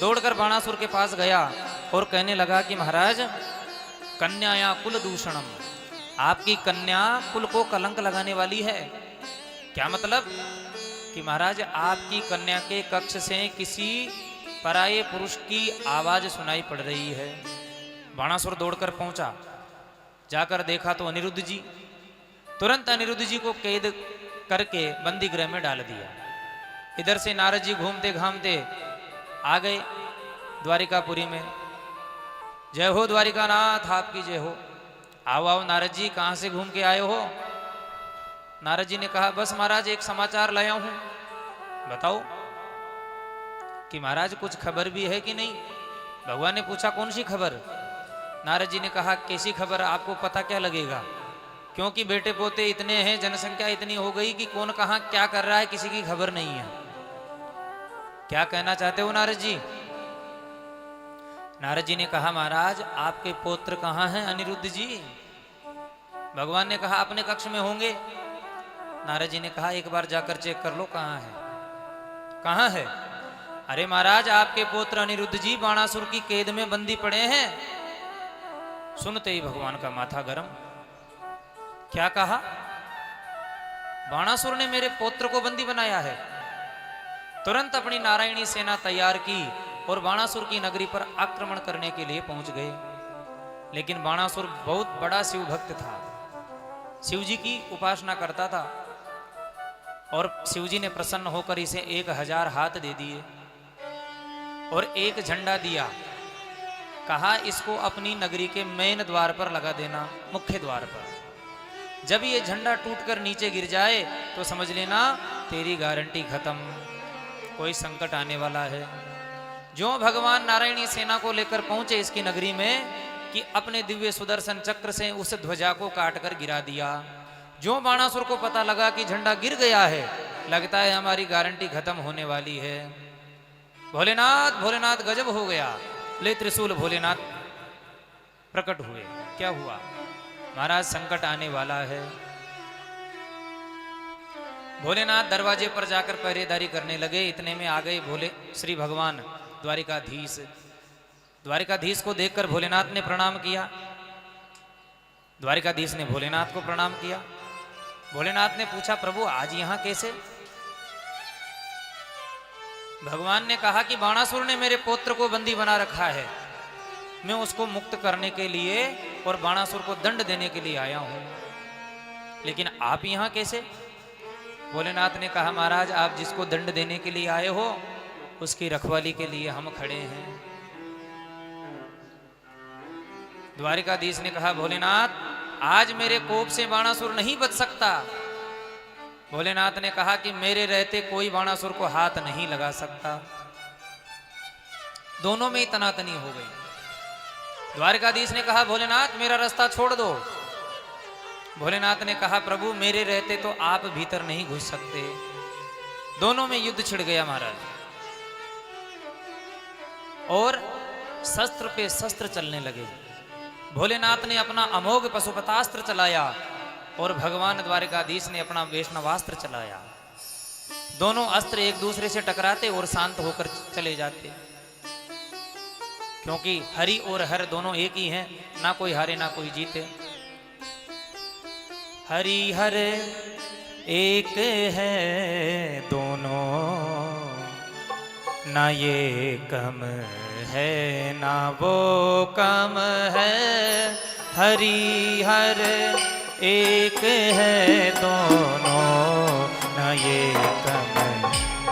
B: दौड़कर बाणासुर के पास गया और कहने लगा कि महाराज कन्याया कुल दूषणम, आपकी कन्या कुल को कलंक लगाने वाली है। क्या मतलब? कि महाराज आपकी कन्या के कक्ष से किसी पराये पुरुष की आवाज सुनाई पड़ रही है। बाणासुर दौड़कर पहुंचा, जाकर देखा तो अनिरुद्ध जी। तुरंत अनिरुद्ध जी को कैद करके बंदी गृह में डाल दिया। इधर से नारद जी घूमते घामते आ गए द्वारिकापुरी में। जय हो द्वारिकानाथ, आपकी जय हो। आओ आओ नारद जी, कहाँ से घूम के आए हो? नारद जी ने कहा, बस महाराज एक समाचार लाया हूं। बताओ कि महाराज कुछ खबर भी है कि नहीं? भगवान ने पूछा, कौन सी खबर? नारद जी ने कहा, कैसी खबर, आपको पता क्या लगेगा? क्योंकि बेटे पोते इतने हैं, जनसंख्या इतनी हो गई कि कौन कहां क्या कर रहा है किसी की खबर नहीं है। क्या कहना चाहते हो नारद जी? नारद जी ने कहा, महाराज आपके पुत्र कहाँ हैं अनिरुद्ध जी? भगवान ने कहा, अपने कक्ष में होंगे। नारद जी ने कहा, एक बार जाकर चेक कर लो कहाँ है। कहाँ है? अरे महाराज आपके पुत्र अनिरुद्ध जी बाणासुर की कैद में बंदी पड़े हैं। सुनते ही भगवान का माथा गरम। क्या कहा? बाणासुर ने मेरे पुत्र को बंदी बनाया है। तुरंत अपनी नारायणी सेना तैयार की और बाणासुर की नगरी पर आक्रमण करने के लिए पहुंच गए। लेकिन बाणासुर बहुत बड़ा शिव भक्त था, शिव जी की उपासना करता था और शिव जी ने प्रसन्न होकर इसे 1000 हाथ दे दिए और एक झंडा दिया। कहा, इसको अपनी नगरी के मेन द्वार पर लगा देना, मुख्य द्वार पर। जब ये झंडा टूटकर नीचे गिर जाए तो समझ लेना तेरी गारंटी खत्म, कोई संकट आने वाला है। जो भगवान नारायणी सेना को लेकर पहुंचे इसकी नगरी में कि अपने दिव्य सुदर्शन चक्र से उस ध्वजा को काटकर गिरा दिया। जो बाणासुर को पता लगा कि झंडा गिर गया है, लगता है हमारी गारंटी खत्म होने वाली है। भोलेनाथ भोलेनाथ गजब हो गया। ले त्रिशूल भोलेनाथ प्रकट हुए। क्या हुआ? महाराज संकट आने वाला है। भोलेनाथ दरवाजे पर जाकर पहरेदारी करने लगे। इतने में आ गए भोले श्री भगवान द्वारिकाधीश। द्वारिकाधीश को देखकर भोलेनाथ ने प्रणाम किया। द्वारिकाधीश ने भोलेनाथ को प्रणाम किया। भोलेनाथ ने पूछा, प्रभु आज यहां कैसे? भगवान ने कहा कि बाणासुर ने मेरे पुत्र को बंदी बना रखा है, मैं उसको मुक्त करने के लिए और बाणासुर को दंड देने के लिए आया हूं। लेकिन आप यहां कैसे? भोलेनाथ ने कहा, महाराज आप जिसको दंड देने के लिए आए हो उसकी रखवाली के लिए हम खड़े हैं। द्वारिकाधीश ने कहा, भोलेनाथ आज मेरे कोप से बाणासुर नहीं बच सकता। भोलेनाथ ने कहा कि मेरे रहते कोई बाणासुर को हाथ नहीं लगा सकता। दोनों में ही तनातनी हो गई। द्वारिकाधीश ने कहा, भोलेनाथ मेरा रास्ता छोड़ दो। भोलेनाथ ने कहा, प्रभु मेरे रहते तो आप भीतर नहीं घुस सकते। दोनों में युद्ध छिड़ गया महाराज, और शस्त्र पे शस्त्र चलने लगे। भोलेनाथ ने अपना अमोघ पशुपतास्त्र चलाया और भगवान द्वारिकाधीश ने अपना वैष्णवास्त्र चलाया। दोनों अस्त्र एक दूसरे से टकराते और शांत होकर चले जाते, क्योंकि हरि और हर दोनों एक ही हैं, ना कोई हारे ना कोई जीते। हरि हर एक है दोनों, ना ये कम है ना वो कम है। हरि हर एक है दोनों, ना ये कम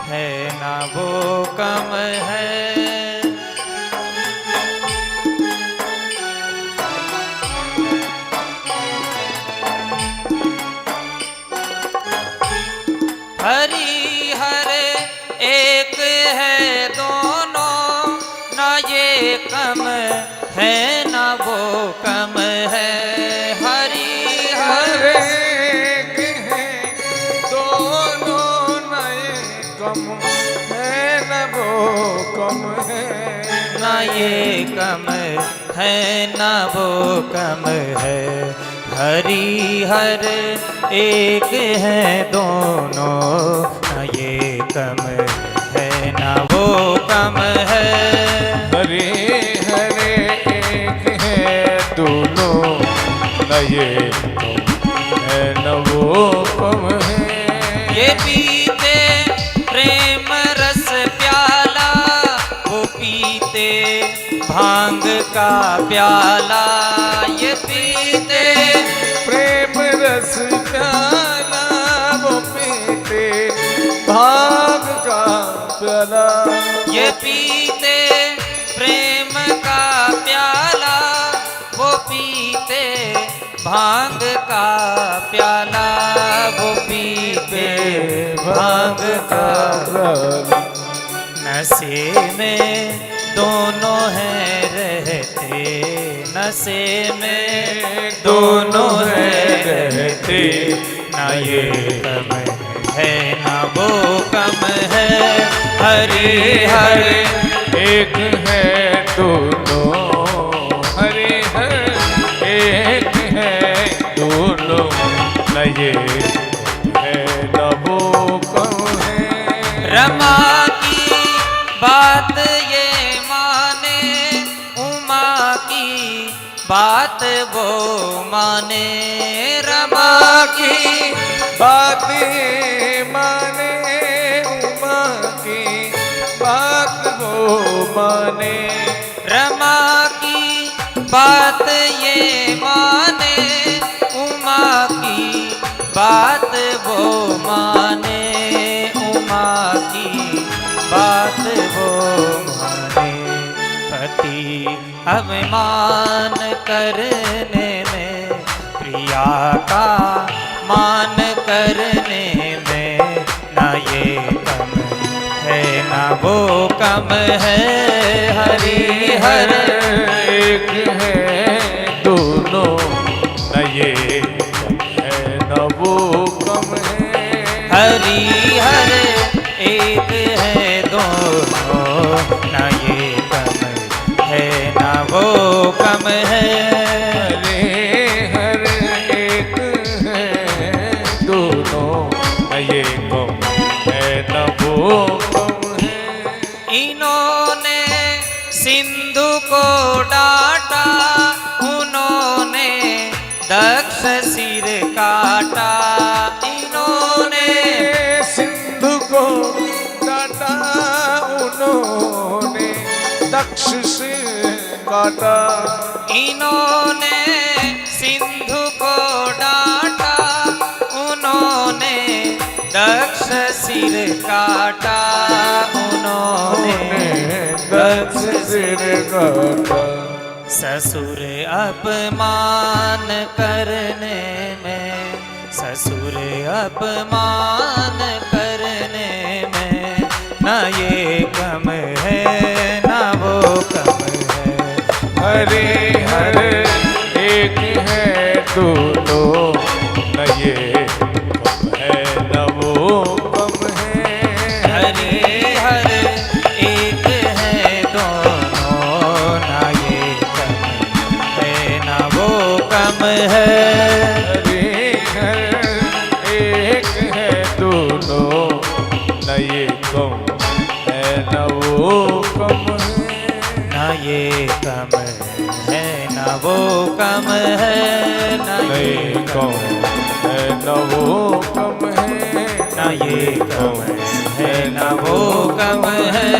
B: है ना वो कम है। हरि हर एक है दोनों, ना ये कम है ना वो कम है। हरि हर
A: एक है दोनों, न ये कम है न वो कम है।
B: ना ये कम है ना वो कम है। हरि हर एक है दोनों, ना ये कम है ना वो कम है।
A: हरे हरे एक है दोनों, न ये कम है न वो कम है।
B: ये पीते प्रेम रस प्याला, वो भांग का प्याला ये पीते,
A: प्रेम रस प्याला वो पीते, भांग का प्याला
B: ये पीते प्रेम का प्याला वो पीते, भांग का प्याला वो पीते, भांग का
A: प्याला।
B: नशे में दोनों हैं रहते, नशे में दोनों हैं रहते, ना ये कम है ना वो कम है, हरे हरे
A: एक है दोनों, हरे हर एक है दोनों, न ये है न वो कम है।
B: रमा की बात ये माने, उमा की बात वो माने, रमा की
A: बातें माने, उमा की बात वो माने,
B: रमा की बात ये माने, उमा की बात वो माने, उमा की बात वो माने। पति अभिमान करने में, प्रिया का मान करने में, ना ये कम है ना वो कम है, हरि हर
A: एक है दोनों, न ये है न वो कम है।
B: हरि हर एक है दोनों, ना ये कम है ना वो कम है।
A: हरे हर एक है दोनों, न ये कम है न वो कम है।
B: इन्होंने सिंधु को डांटा, उन्होंने दक्ष सिर काटा, इन्होंने
A: सिंधु को डांटा, उन्होंने दक्ष से काटा,
B: इन्होंने सिंधु को डांटा, उन्होंने दक्ष सिर काटा, उन्होंने
A: दक्ष सिर काटा।
B: ससुर अपमान करने में, ससुर अपमान करने में, ना ये कम है ना वो कम है।
A: हरे हर एक है दोनों, न ये कम है न वो कम है।
B: हरे हर एक है दोनों, ना ये कम है ना वो कम है।
A: हरे हर एक है दोनों, न ये कम है न वो कम है।
B: ना ये कम है ना वो कम है, ना ये
A: कम है न वो कम है।
B: ना ये कम है ना वो कम है,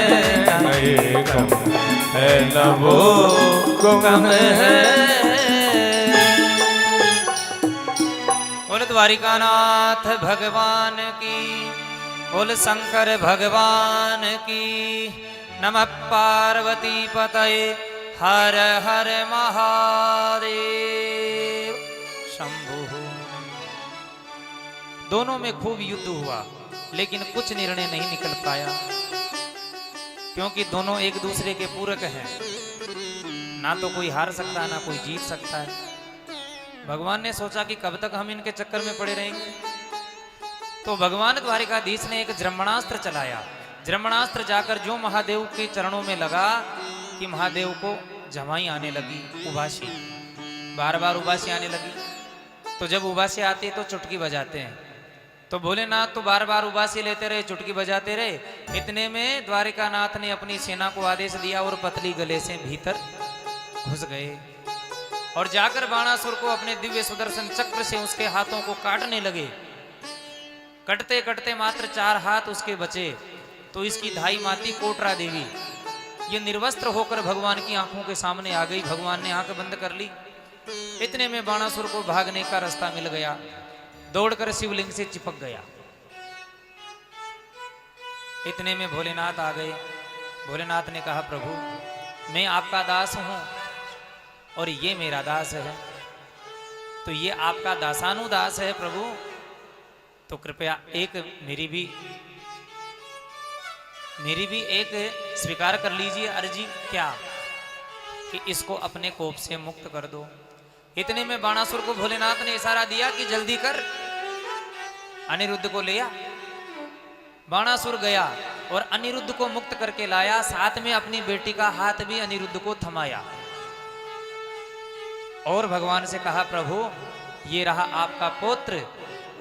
B: ना
A: ये कम है न वो
B: कम है। बोल द्वारिकानाथ भगवान की, बोल शंकर भगवान की। नमः पार्वती पतये, हर हर महादेव शंभु। दोनों में खूब युद्ध हुआ, लेकिन कुछ निर्णय नहीं निकल पाया, क्योंकि दोनों एक दूसरे के पूरक हैं। ना तो कोई हार सकता है, ना कोई जीत सकता है। भगवान ने सोचा कि कब तक हम इनके चक्कर में पड़े रहेंगे, तो भगवान द्वारिकाधीश ने एक जृंभणास्त्र चलाया। जृंभणास्त्र जाकर जो महादेव के चरणों में लगा कि महादेव को जमाई आने लगी, उबासी, बार बार उबासी आने लगी। तो जब उबासी आती है तो चुटकी बजाते हैं, तो भोलेनाथ तो बार बार उबासी लेते रहे, चुटकी बजाते रहे। इतने में द्वारिकानाथ ने अपनी सेना को आदेश दिया और पतली गले से भीतर घुस गए और जाकर बाणासुर को अपने दिव्य सुदर्शन चक्र से उसके हाथों को काटने लगे। कटते कटते मात्र 4 हाथ उसके बचे, तो इसकी धाई माती कोटरा देवी ये निर्वस्त्र होकर भगवान की आंखों के सामने आ गई। भगवान ने आंख बंद कर ली। इतने में बाणासुर को भागने का रास्ता मिल गया, दौड़कर शिवलिंग से चिपक गया। इतने में भोलेनाथ आ गए। भोलेनाथ ने कहा, प्रभु मैं आपका दास हूं और ये मेरा दास है, तो ये आपका दासानुदास है प्रभु, तो कृपया एक मेरी भी एक स्वीकार कर लीजिए अर्जी। क्या? कि इसको अपने कोप से मुक्त कर दो। इतने में बाणासुर को भोलेनाथ ने इशारा दिया कि जल्दी कर, अनिरुद्ध को ले आ। बाणासुर गया और अनिरुद्ध को मुक्त करके लाया, साथ में अपनी बेटी का हाथ भी अनिरुद्ध को थमाया और भगवान से कहा, प्रभु ये रहा आपका पुत्र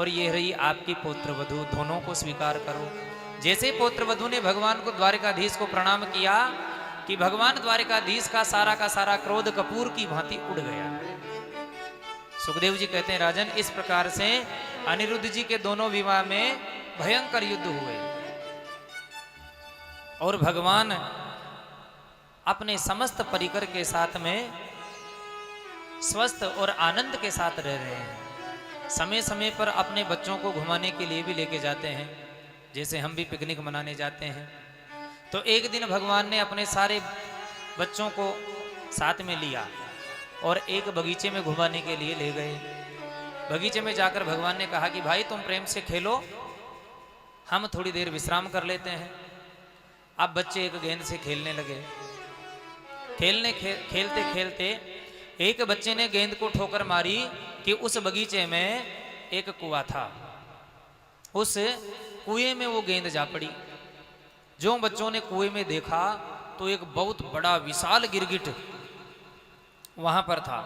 B: और ये रही आपकी पुत्र वधू, दोनों को स्वीकार करो। जैसे पुत्र वधू ने भगवान को द्वारिकाधीश को प्रणाम किया कि भगवान द्वारिकाधीश का सारा क्रोध कपूर की भांति उड़ गया। सुखदेव जी कहते हैं, राजन इस प्रकार से अनिरुद्ध जी के दोनों विवाह में भयंकर युद्ध हुए और भगवान अपने समस्त परिकर के साथ में स्वस्थ और आनंद के साथ रह रहे हैं। समय समय पर अपने बच्चों को घुमाने के लिए भी लेके जाते हैं, जैसे हम भी पिकनिक मनाने जाते हैं। तो एक दिन भगवान ने अपने सारे बच्चों को साथ में लिया और एक बगीचे में घुमाने के लिए ले गए। बगीचे में जाकर भगवान ने कहा कि भाई तुम प्रेम से खेलो, हम थोड़ी देर विश्राम कर लेते हैं। अब बच्चे एक गेंद से खेलने लगे। खेलते खेलते एक बच्चे ने गेंद को ठोकर मारी कि उस बगीचे में एक कुआं था, उस कुएं में वो गेंद जा पड़ी। जो बच्चों ने कुएं में देखा तो एक बहुत बड़ा विशाल गिरगिट वहां पर था।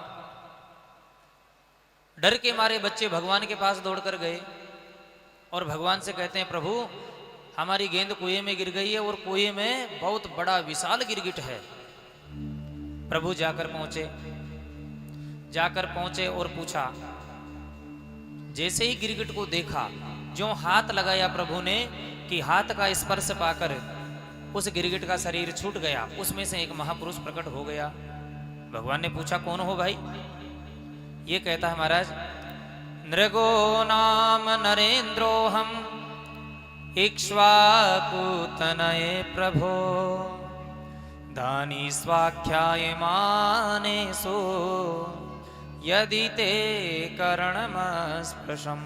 B: डर के मारे बच्चे भगवान के पास दौड़कर गए और भगवान से कहते हैं, प्रभु हमारी गेंद कुएं में गिर गई है और कुएं में बहुत बड़ा विशाल गिरगिट है। प्रभु जाकर पहुंचे और पूछा। जैसे ही गिरगिट को देखा, जो हाथ लगाया प्रभु ने कि हाथ का स्पर्श पाकर उस गिरगिट का शरीर छूट गया, उसमें से एक महापुरुष प्रकट हो गया। भगवान ने पूछा, कौन हो भाई? ये कहता है, महाराज नृगो नाम नरेंद्रो हम इक्ष्वाकुतनये प्रभो दानी स्वाख्याय माने सो यदि ते करणमस्पृशम।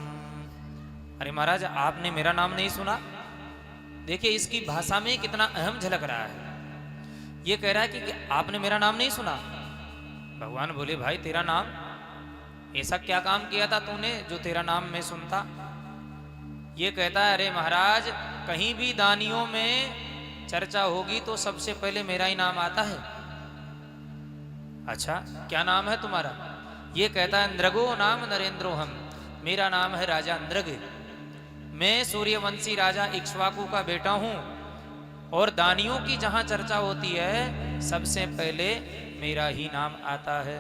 B: अरे महाराज आपने मेरा नाम नहीं सुना? देखिए इसकी भाषा में कितना अहम झलक रहा है। ये कह रहा है कि आपने मेरा नाम नहीं सुना। भगवान बोले, भाई तेरा नाम, ऐसा क्या काम किया था तूने जो तेरा नाम मैं सुनता? ये कहता है, अरे महाराज कहीं भी दानियों में चर्चा होगी तो सबसे पहले मेरा ही नाम आता है। अच्छा क्या नाम है तुम्हारा? ये कहता है, नृगो नाम नरेंद्रो हम, मेरा नाम है राजा नृग। मैं सूर्यवंशी राजा इक्ष्वाकु का बेटा हूं और दानियों की जहां चर्चा होती है सबसे पहले मेरा ही नाम आता है।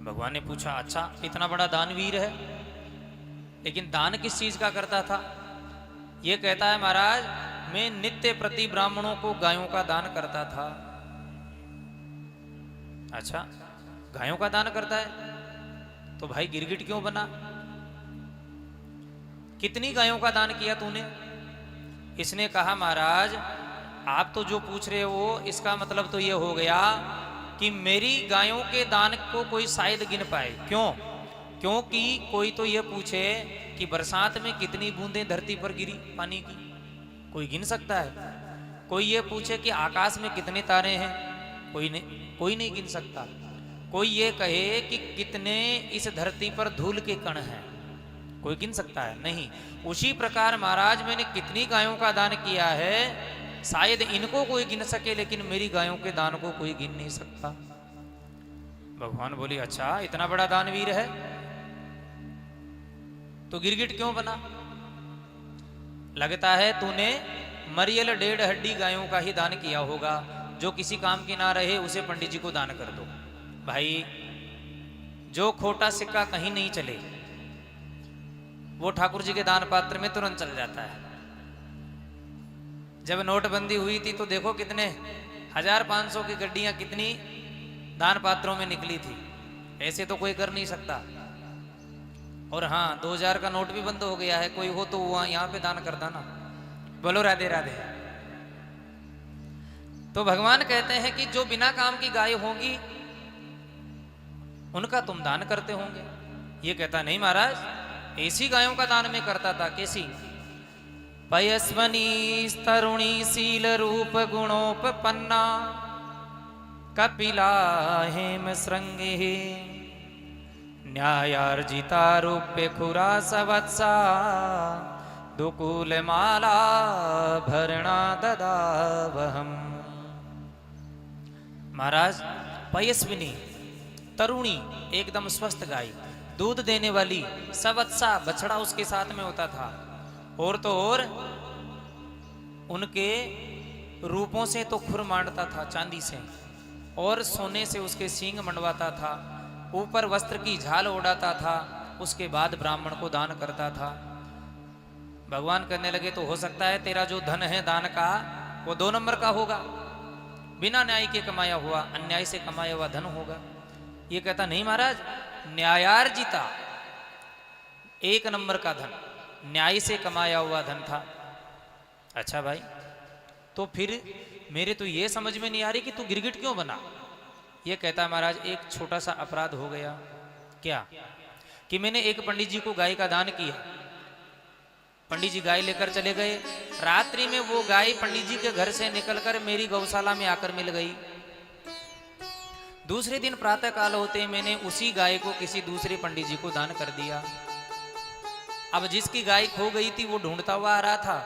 B: भगवान ने पूछा, अच्छा इतना बड़ा दानवीर है, लेकिन दान किस चीज का करता था? ये कहता है, महाराज मैं नित्य प्रति ब्राह्मणों को गायों का दान करता था। अच्छा गायों का दान करता है, तो भाई गिरगिट क्यों बना? कितनी गायों का दान किया तूने? इसने कहा, महाराज आप तो जो पूछ रहे हो इसका मतलब तो ये हो गया कि मेरी गायों के दान को कोई शायद गिन पाए। क्यों? क्योंकि कोई तो ये पूछे कि बरसात में कितनी बूंदें धरती पर गिरी पानी की, कोई गिन सकता है? कोई ये पूछे कि आकाश में कितने तारे हैं, कोई नहीं गिन सकता। कोई ये कहे कि कितने इस धरती पर धूल के कण हैं, कोई गिन सकता है? नहीं। उसी प्रकार महाराज मैंने कितनी गायों का दान किया है, शायद इनको कोई गिन सके लेकिन मेरी गायों के दान को कोई गिन नहीं सकता। भगवान बोली, अच्छा इतना बड़ा दानवीर है तो गिरगिट क्यों बना? लगता है तूने मरियल 1.5 हड्डी गायों का ही दान किया होगा, जो किसी काम की ना रहे उसे पंडित जी को दान कर दो। भाई जो खोटा सिक्का कहीं नहीं चले वो ठाकुर जी के दान पात्र में तुरंत चल जाता है। जब नोटबंदी हुई थी तो देखो कितने 1500 की गड्डियां कितनी दान पात्रों में निकली थी। ऐसे तो कोई कर नहीं सकता। और हाँ, 2000 का नोट भी बंद हो गया है, कोई हो तो वहां यहाँ पे दान करता ना। बोलो राधे राधे। तो भगवान कहते हैं कि जो बिना काम की गाय होंगी उनका तुम दान करते होंगे। ये कहता नहीं महाराज, ऐसी गायों का दान में करता था। कैसी? पयस्वनी तरुणी शील रूप गुणोपन्ना कपिला हेम श्रृंगे न्यायार्जितारूप्य खुरा सवत्सा दुकूल माला भरणा ददावहम। महाराज, पयस्विनी तरुणी एकदम स्वस्थ गाय, दूध देने वाली, सवत्सा बछड़ा उसके साथ में होता था। और तो और उनके रूपों से तो खुर मांडता था चांदी से, और सोने से उसके सींग मंडवाता था, ऊपर वस्त्र की झाल उड़ाता था, उसके बाद ब्राह्मण को दान करता था। भगवान कहने लगे तो हो सकता है तेरा जो धन है दान का वो 2 नंबर का होगा, बिना न्याय के कमाया हुआ, अन्याय से कमाया हुआ धन होगा। ये कहता नहीं महाराज, न्यायार्जिता 1 नंबर का धन, न्याय से कमाया हुआ धन था। अच्छा भाई, तो फिर मेरे तो ये समझ में नहीं आ रही कि तू गिरगिट क्यों बना। ये कहता महाराज, एक छोटा सा अपराध हो गया। क्या? कि मैंने एक पंडित जी को गाय का दान किया। पंडित जी गाय लेकर चले गए। रात्रि में वो गाय पंडित जी के घर से निकलकर मेरी गौशाला में आकर मिल गई। दूसरे दिन प्रातः काल होते मैंने उसी गाय को किसी दूसरे पंडित जी को दान कर दिया। अब जिसकी गाय खो गई थी वो ढूंढता हुआ आ रहा था,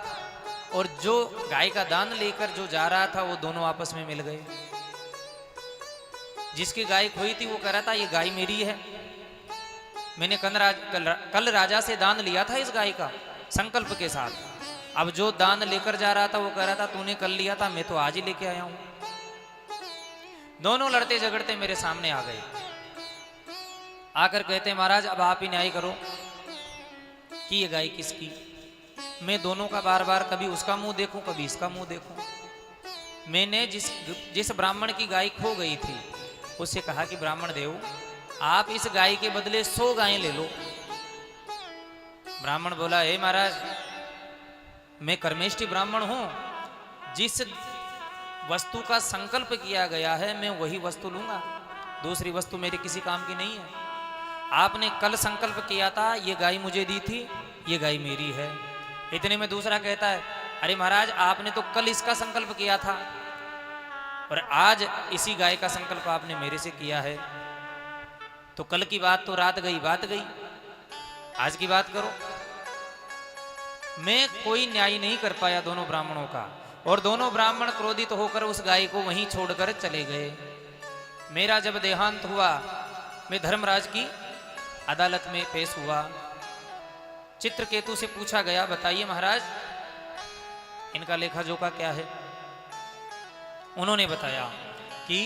B: और जो गाय का दान लेकर जो जा रहा था वो दोनों आपस में मिल गए। जिसकी गाय खोई थी वो कह रहा था ये गाय मेरी है, मैंने कल राजा से दान लिया था इस गाय का संकल्प के साथ। अब जो दान लेकर जा रहा था वो कह रहा था तूने कल लिया था, मैं तो आज ही लेके आया हूं। दोनों लड़ते झगड़ते मेरे सामने आ गए। आकर कहते महाराज अब आप ही न्याय करो कि ये गाय किसकी। मैं दोनों का बार बार कभी उसका मुंह देखूं कभी इसका मुंह देखूं। मैंने जिस ब्राह्मण की गाय खो गई थी उससे कहा कि ब्राह्मण देव, आप इस गाय के बदले 100 गायें ले लो। ब्राह्मण बोला हे महाराज, मैं कर्मेष्टि ब्राह्मण हूं, जिस वस्तु का संकल्प किया गया है मैं वही वस्तु लूंगा, दूसरी वस्तु मेरे किसी काम की नहीं है। आपने कल संकल्प किया था, ये गाय मुझे दी थी, ये गाय मेरी है। इतने में दूसरा कहता है अरे महाराज, आपने तो कल इसका संकल्प किया था और आज इसी गाय का संकल्प आपने मेरे से किया है। तो कल की बात तो रात गई बात गई, आज की बात करो। मैं कोई न्याय नहीं कर पाया दोनों ब्राह्मणों का, और दोनों ब्राह्मण क्रोधित होकर उस गाय को वहीं छोड़कर चले गए। मेरा जब देहांत हुआ मैं धर्मराज की अदालत में पेश हुआ। चित्रकेतु से पूछा गया बताइए महाराज इनका लेखा जोखा क्या है। उन्होंने बताया कि